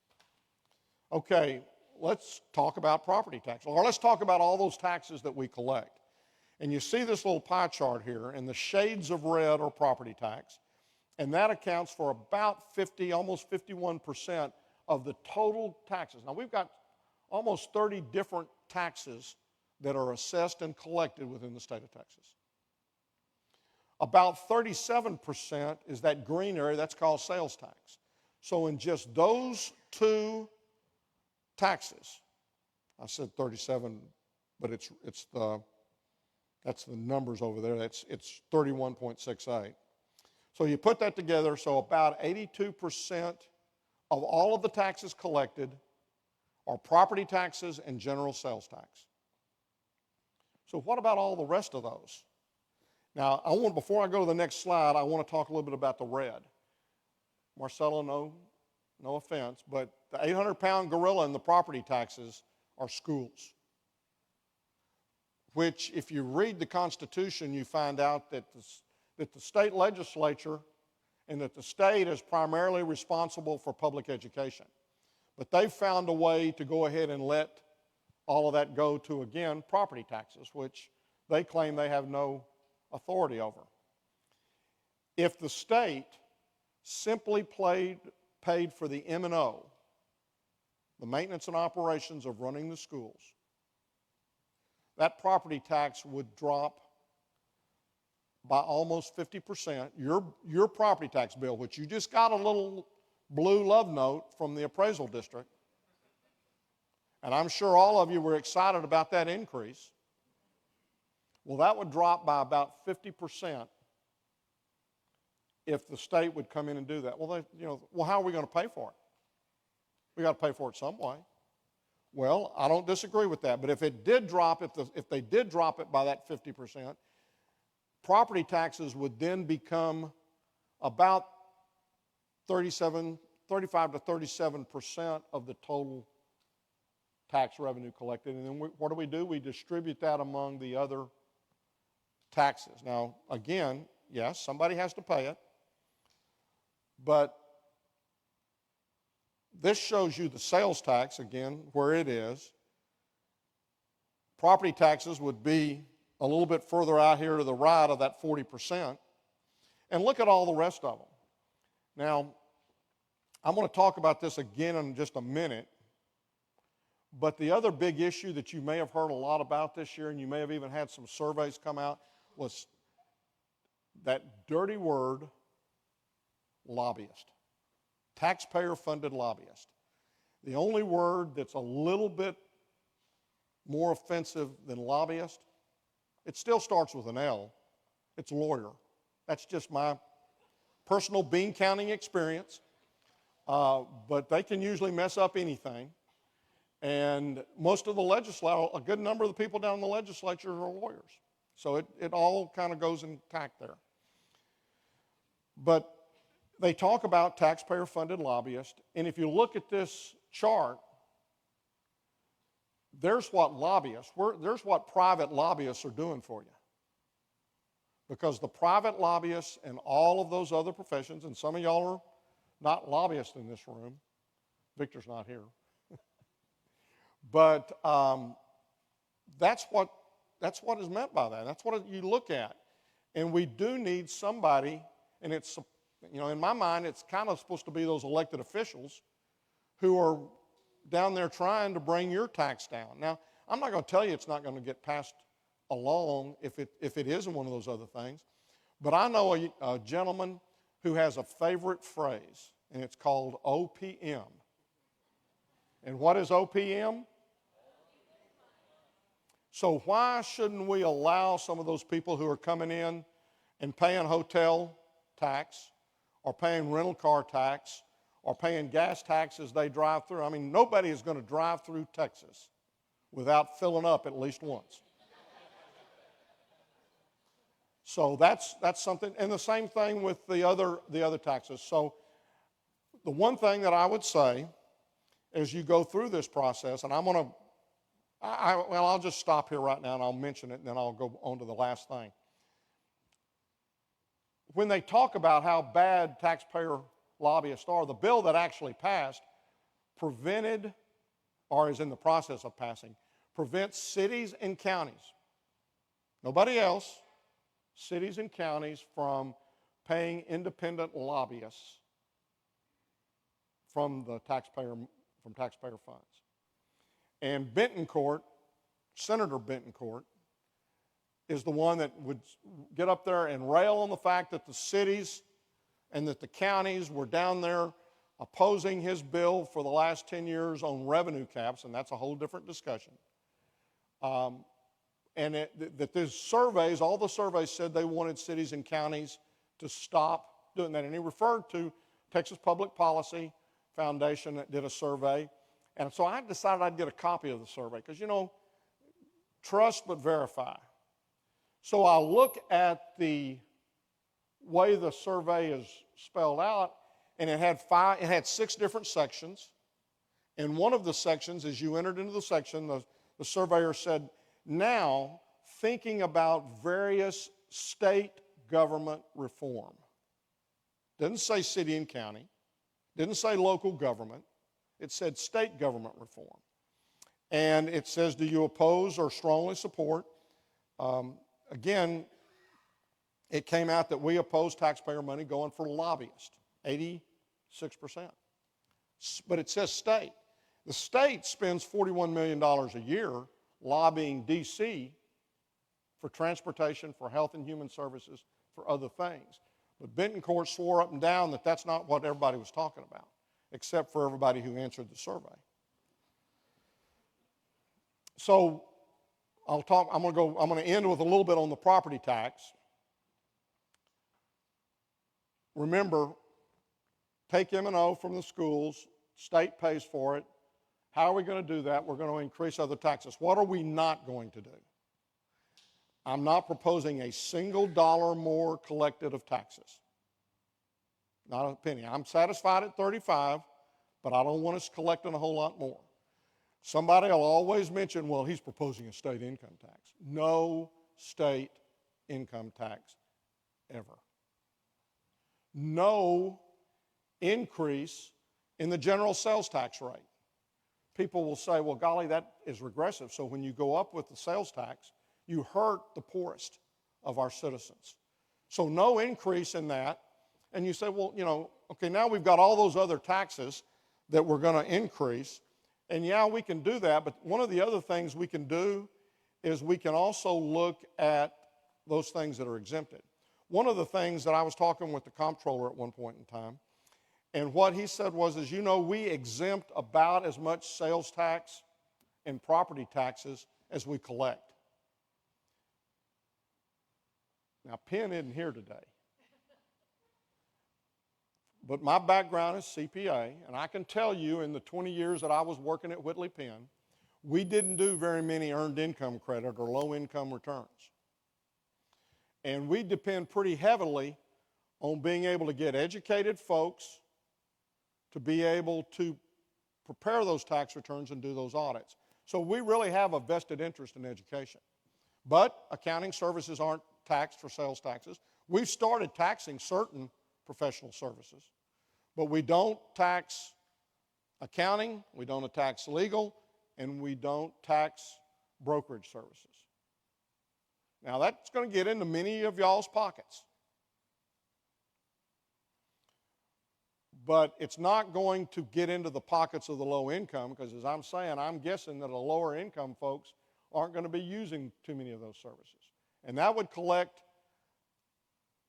Okay, let's talk about property taxes, or let's talk about all those taxes that we collect. And you see this little pie chart here, and the shades of red are property tax, and that accounts for about almost 51% of the total taxes. Now, we've got almost 30 different taxes that are assessed and collected within the state of Texas. About 37% is that green area, that's called sales tax. So in just those two taxes, I said 37, but that's the numbers over there. It's 31.68. So you put that together, so about 82% of all of the taxes collected are property taxes and general sales tax. So what about all the rest of those? Now, before I go to the next slide, I want to talk a little bit about the red. Marcella, no offense, but the 800-pound gorilla in the property taxes are schools, which if you read the Constitution, you find out that the state legislature and that the state is primarily responsible for public education. But they've found a way to go ahead and let all of that go to, again, property taxes, which they claim they have no authority over. If the state simply paid for the M&O, the maintenance and operations of running the schools, that property tax would drop by almost 50%. Your property tax bill, which you just got a little blue love note from the appraisal district, and I'm sure all of you were excited about that increase. Well, that would drop by about 50% if the state would come in and do that. Well, how are we going to pay for it? We got to pay for it some way. Well, I don't disagree with that, but if it did drop, if they did drop it by that 50%, property taxes would then become about 35 to 37% of the total tax revenue collected. And then what do? We distribute that among the other taxes. Now, again, yes, somebody has to pay it, but this shows you the sales tax, again, where it is. Property taxes would be a little bit further out here to the right of that 40%. And look at all the rest of them. Now, I'm going to talk about this again in just a minute, but the other big issue that you may have heard a lot about this year, and you may have even had some surveys come out, was that dirty word, lobbyist. Taxpayer-funded lobbyist. The only word that's a little bit more offensive than lobbyist, it still starts with an L. It's lawyer. That's just my personal bean counting experience. But they can usually mess up anything. And most of the legislature, a good number of the people down in the legislature are lawyers. So it all kind of goes intact there. But they talk about taxpayer-funded lobbyists, and if you look at this chart, there's what private lobbyists are doing for you. Because the private lobbyists and all of those other professions, and some of y'all are not lobbyists in this room. Victor's not here. But that's what is meant by that. That's what you look at. And we do need somebody, and it's, in my mind, it's kind of supposed to be those elected officials who are down there trying to bring your tax down. Now, I'm not going to tell you it's not going to get passed along if it isn't one of those other things. But I know a gentleman who has a favorite phrase, and it's called OPM. And what is OPM? So why shouldn't we allow some of those people who are coming in and paying hotel tax or paying rental car tax or paying gas tax as they drive through? I mean, nobody is going to drive through Texas without filling up at least once. So that's something, and the same thing with the other taxes. So the one thing that I would say as you go through this process, and I'll just stop here right now and I'll mention it and then I'll go on to the last thing. When they talk about how bad taxpayer lobbyists are, the bill that actually passed prevented, or is in the process of passing, prevents cities and counties, nobody else, cities and counties from paying independent lobbyists from taxpayer funds. And Senator Bentoncourt, is the one that would get up there and rail on the fact that the cities and that the counties were down there opposing his bill for the last 10 years on revenue caps, and that's a whole different discussion. And that these surveys, all the surveys said they wanted cities and counties to stop doing that. And he referred to Texas Public Policy Foundation that did a survey. And so I decided I'd get a copy of the survey because, trust but verify. So I look at the way the survey is spelled out, and it had 6 different sections. And one of the sections, as you entered into the section, the surveyor said, now thinking about various state government reform. Didn't say city and county. Didn't say local government. It said state government reform. And it says, do you oppose or strongly support? Again, it came out that we oppose taxpayer money going for lobbyists, 86%. But it says state. The state spends $41 million a year lobbying D.C. for transportation, for health and human services, for other things. But Bentoncourt swore up and down that that's not what everybody was talking about, except for everybody who answered the survey. So I'm going to end with a little bit on the property tax. Remember, take M&O from the schools, state pays for it. How are we going to do that? We're going to increase other taxes. What are we not going to do? I'm not proposing a single dollar more collected of taxes. Not a penny. I'm satisfied at 35, but I don't want us collecting a whole lot more. Somebody will always mention, well, he's proposing a state income tax. No state income tax ever. No increase in the general sales tax rate. People will say, well, golly, that is regressive. So when you go up with the sales tax, you hurt the poorest of our citizens. So no increase in that. And you say, well, okay, now we've got all those other taxes that we're going to increase. And yeah, we can do that. But one of the other things we can do is we can also look at those things that are exempted. One of the things that I was talking with the comptroller at one point in time, and what he said was, we exempt about as much sales tax and property taxes as we collect. Now, Penn isn't here today. But my background is CPA, and I can tell you in the 20 years that I was working at Whitley Penn, we didn't do very many earned income credit or low income returns. And we depend pretty heavily on being able to get educated folks to be able to prepare those tax returns and do those audits. So we really have a vested interest in education. But accounting services aren't taxed for sales taxes. We've started taxing certain professional services, but we don't tax accounting, we don't tax legal, and we don't tax brokerage services. Now that's going to get into many of y'all's pockets. But it's not going to get into the pockets of the low income, because as I'm saying, I'm guessing that the lower income folks aren't going to be using too many of those services. And that would collect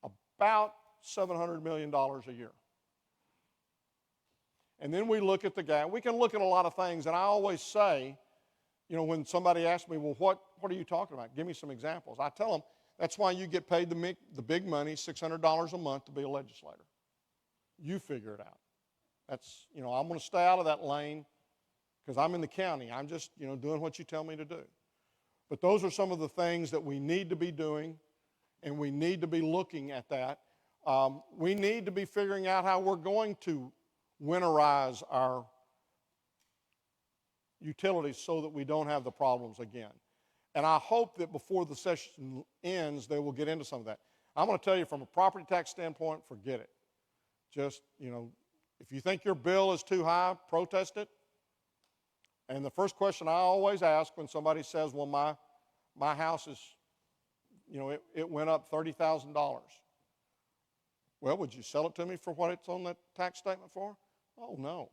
about $700 million a year. And then we look at the gap. We can look at a lot of things, and I always say, you know, when somebody asks me, well, what are you talking about? Give me some examples. I tell them, that's why you get paid the big money, $600 a month to be a legislator. You figure it out. That's, you know, I'm going to stay out of that lane because I'm in the county. I'm just, you know, doing what you tell me to do. But those are some of the things that we need to be doing, and we need to be looking at that. We need to be figuring out how we're going to winterize our utilities so that we don't have the problems again. And I hope that before the session ends, they will get into some of that. I'm going to tell you from a property tax standpoint, forget it. Just, you know, if you think your bill is too high, protest it. And the first question I always ask when somebody says, well, my house is, you know, it went up $30,000. Well, would you sell it to me for what it's on the tax statement for? Oh, no.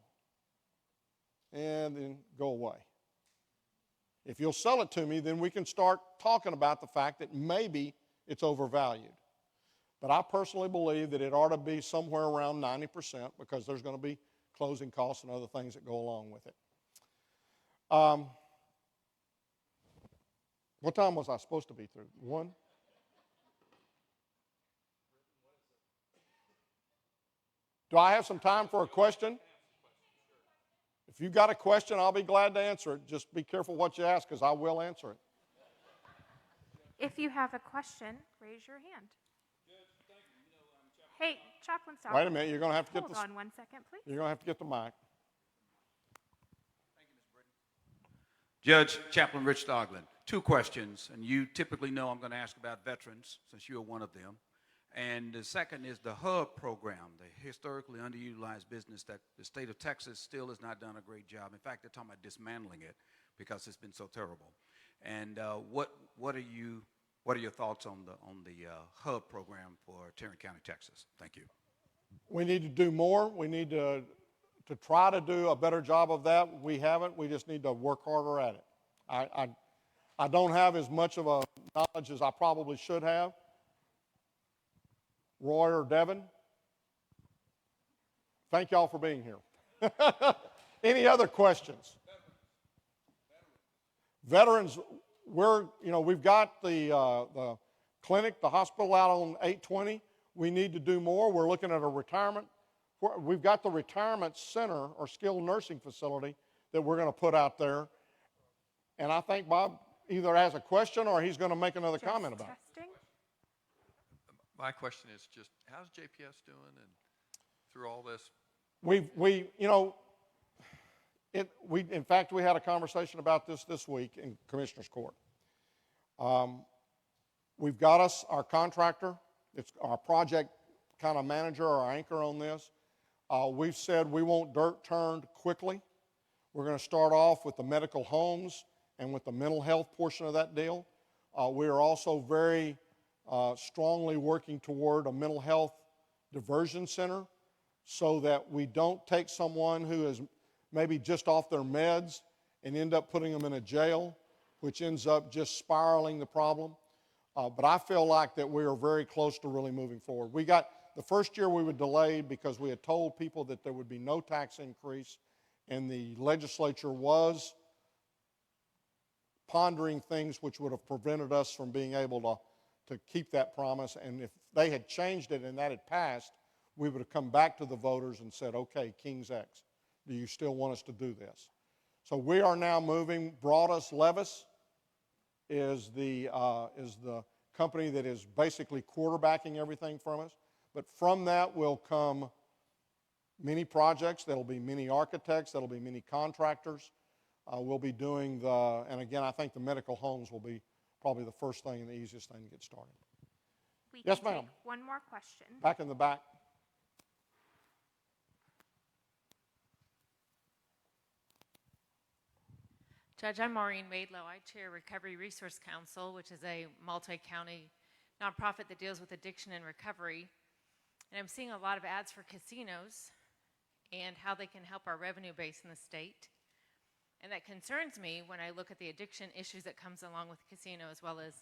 And then go away. If you'll sell it to me, then we can start talking about the fact that maybe it's overvalued. But I personally believe that it ought to be somewhere around 90% because there's going to be closing costs and other things that go along with it. What time was I supposed to be through? 1? Do I have some time for a question? If you've got a question, I'll be glad to answer it. Just be careful what you ask because I will answer it. If you have a question, raise your hand. Hey, Chaplain Stockton. Wait a minute, you're going to have to get Hold on 1 second, please. You're going to have to get the mic. Judge Chaplain Rich Glen, 2 questions, and you typically know I'm going to ask about veterans since you're one of them. And the second is the HUB program, the historically underutilized business that the state of Texas still has not done a great job. In fact, they're talking about dismantling it because it's been so terrible. And what are your thoughts on the HUB program for Tarrant County, Texas? Thank you. We need to do more. We need to try to do a better job of that. We haven't. We just need to work harder at it. I don't have as much of a knowledge as I probably should have. Roy or Devin, thank y'all for being here. Any other questions? Veterans, we've got the clinic, the hospital out on 820. We need to do more. We're looking at a retirement. We've got the retirement center or skilled nursing facility that we're going to put out there. And I think Bob either has a question or he's going to make another comment about it. Testing. My question is just, how's JPS doing and through all this? In fact, we had a conversation about this week in Commissioner's Court. We've got us our contractor. It's our project kind of manager or our anchor on this. We've said we want dirt turned quickly. We're going to start off with the medical homes and with the mental health portion of that deal. We are also very strongly working toward a mental health diversion center so that we don't take someone who is maybe just off their meds and end up putting them in a jail, which ends up just spiraling the problem. But I feel like that we are very close to really moving forward. The first year we were delayed because we had told people that there would be no tax increase, and the legislature was pondering things which would have prevented us from being able to keep that promise. And if they had changed it and that had passed, we would have come back to the voters and said, okay, Kings X, do you still want us to do this? So we are now moving. Broadus Levis is the company that is basically quarterbacking everything from us. But from that will come many projects. That'll be many architects. That'll be many contractors. We'll be doing and again, I think the medical homes will be probably the first thing and the easiest thing to get started. Yes, ma'am. Take one more question. Back in the back. Judge, I'm Maureen Maidlow. I chair Recovery Resource Council, which is a multi-county nonprofit that deals with addiction and recovery. And I'm seeing a lot of ads for casinos and how they can help our revenue base in the state. And that concerns me when I look at the addiction issues that comes along with the casino as well as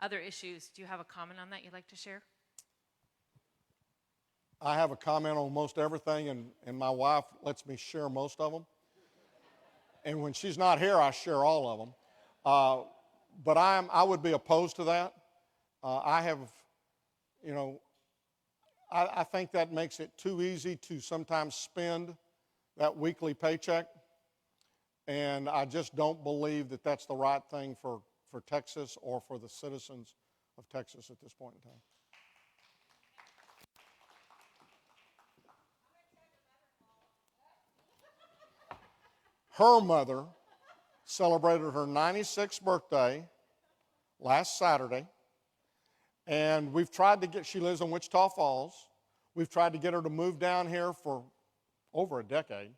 other issues. Do you have a comment on that you'd like to share? I have a comment on most everything, and my wife lets me share most of them. And when she's not here, I share all of them. But I would be opposed to that. I think that makes it too easy to sometimes spend that weekly paycheck. And I just don't believe that that's the right thing for Texas or for the citizens of Texas at this point in time. Her mother celebrated her 96th birthday last Saturday, and we've tried to she lives in Wichita Falls. We've tried to get her to move down here for over a decade,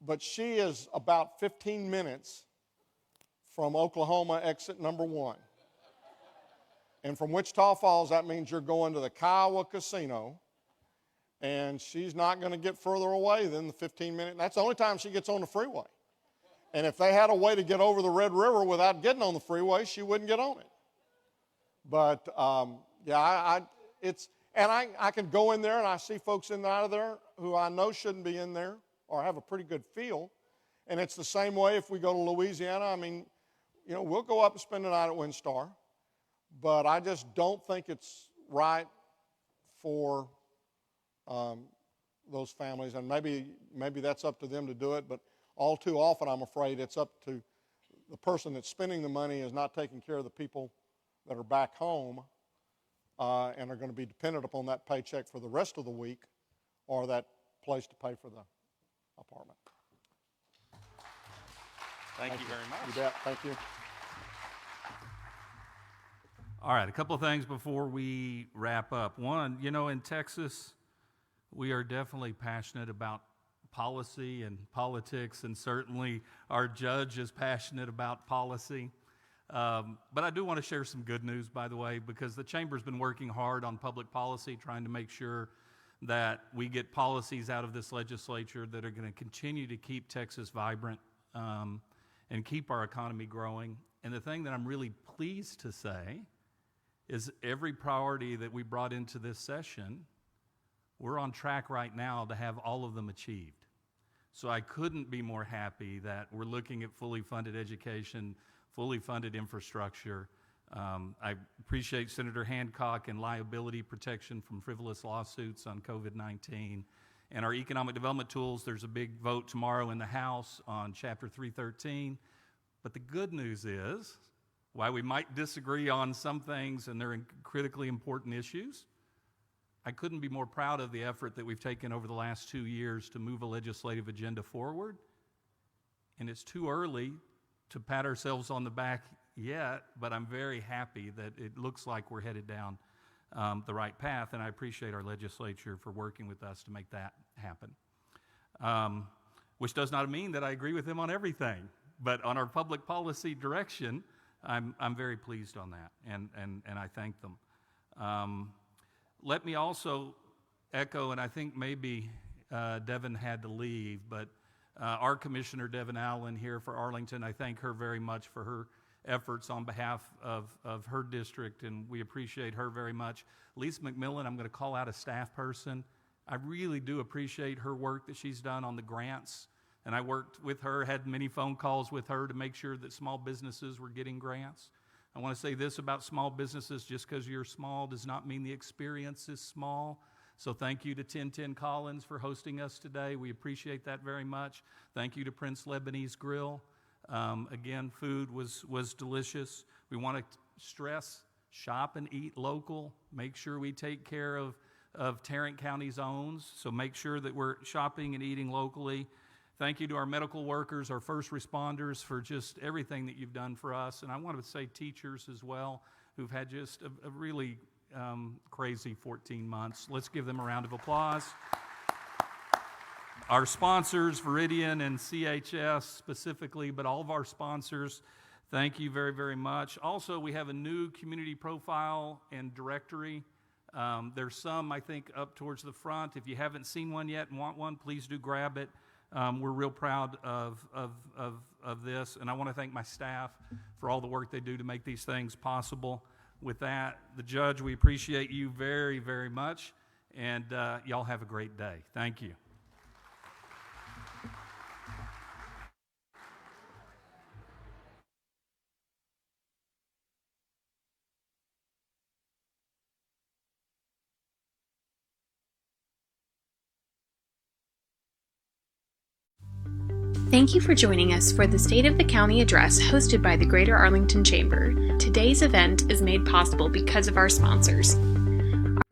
but she is about 15 minutes from Oklahoma exit number 1. And from Wichita Falls, that means you're going to the Kiowa Casino, and she's not going to get further away than the 15-minute. That's the only time she gets on the freeway. And if they had a way to get over the Red River without getting on the freeway, she wouldn't get on it. But, I can go in there and I see folks in and out of there who I know shouldn't be in there or have a pretty good feel. And it's the same way if we go to Louisiana. I mean, we'll go up and spend the night at WinStar. But I just don't think it's right for those families, and maybe that's up to them to do it, but all too often I'm afraid it's up to the person that's spending the money is not taking care of the people that are back home and are going to be dependent upon that paycheck for the rest of the week or that place to pay for the apartment. Thank you very much. You bet. Thank you. All right, a couple of things before we wrap up. One, in Texas, we are definitely passionate about policy and politics, and certainly our judge is passionate about policy. But I do want to share some good news, by the way, because the Chamber's been working hard on public policy, trying to make sure that we get policies out of this legislature that are going to continue to keep Texas vibrant and keep our economy growing. And the thing that I'm really pleased to say is every priority that we brought into this session, we're on track right now to have all of them achieved. So I couldn't be more happy that we're looking at fully funded education, fully funded infrastructure. I appreciate Senator Hancock and liability protection from frivolous lawsuits on COVID-19. And our economic development tools, there's a big vote tomorrow in the House on Chapter 313. But the good news is, while we might disagree on some things and they're critically important issues, I couldn't be more proud of the effort that we've taken over the last 2 years to move a legislative agenda forward. And it's too early to pat ourselves on the back yet, but I'm very happy that it looks like we're headed down the right path, and I appreciate our legislature for working with us to make that happen. Which does not mean that I agree with them on everything, but on our public policy direction, I'm very pleased on that, and I thank them. Let me also echo, and I think maybe Devin had to leave, but our Commissioner, Devin Allen, here for Arlington, I thank her very much for her efforts on behalf of her district, and we appreciate her very much. Lisa McMillan, I'm going to call out a staff person. I really do appreciate her work that she's done on the grants, and I worked with her, had many phone calls with her to make sure that small businesses were getting grants. I want to say this about small businesses: just because you're small does not mean the experience is small. So thank you to 1010 Collins for hosting us today. We appreciate that very much. Thank you to Prince Lebanese Grill. Again, food was delicious. We want to stress, shop and eat local. Make sure we take care of Tarrant County's owns, so make sure that we're shopping and eating locally. Thank you to our medical workers, our first responders, for just everything that you've done for us. And I want to say teachers as well, who've had just a really crazy 14 months. Let's give them a round of applause. Our sponsors, Veridian and CHS specifically, but all of our sponsors, thank you very, very much. Also, we have a new community profile and directory. There's some, I think, up towards the front. If you haven't seen one yet and want one, please do grab it. We're real proud of this, and I want to thank my staff for all the work they do to make these things possible. With that, the judge, we appreciate you very, very much, and y'all have a great day. Thank you. Thank you for joining us for the State of the County Address hosted by the Greater Arlington Chamber. Today's event is made possible because of our sponsors.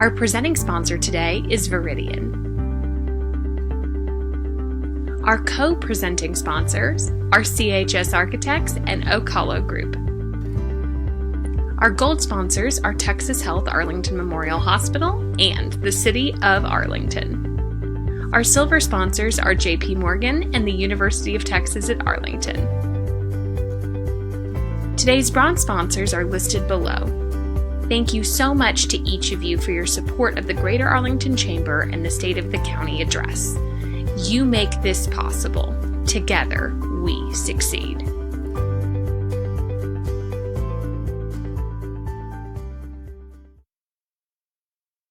Our presenting sponsor today is Veridian. Our co-presenting sponsors are CHS Architects and Oak Hollow Group. Our gold sponsors are Texas Health Arlington Memorial Hospital and the City of Arlington. Our silver sponsors are J.P. Morgan and the University of Texas at Arlington. Today's bronze sponsors are listed below. Thank you so much to each of you for your support of the Greater Arlington Chamber and the State of the County Address. You make this possible. Together, we succeed.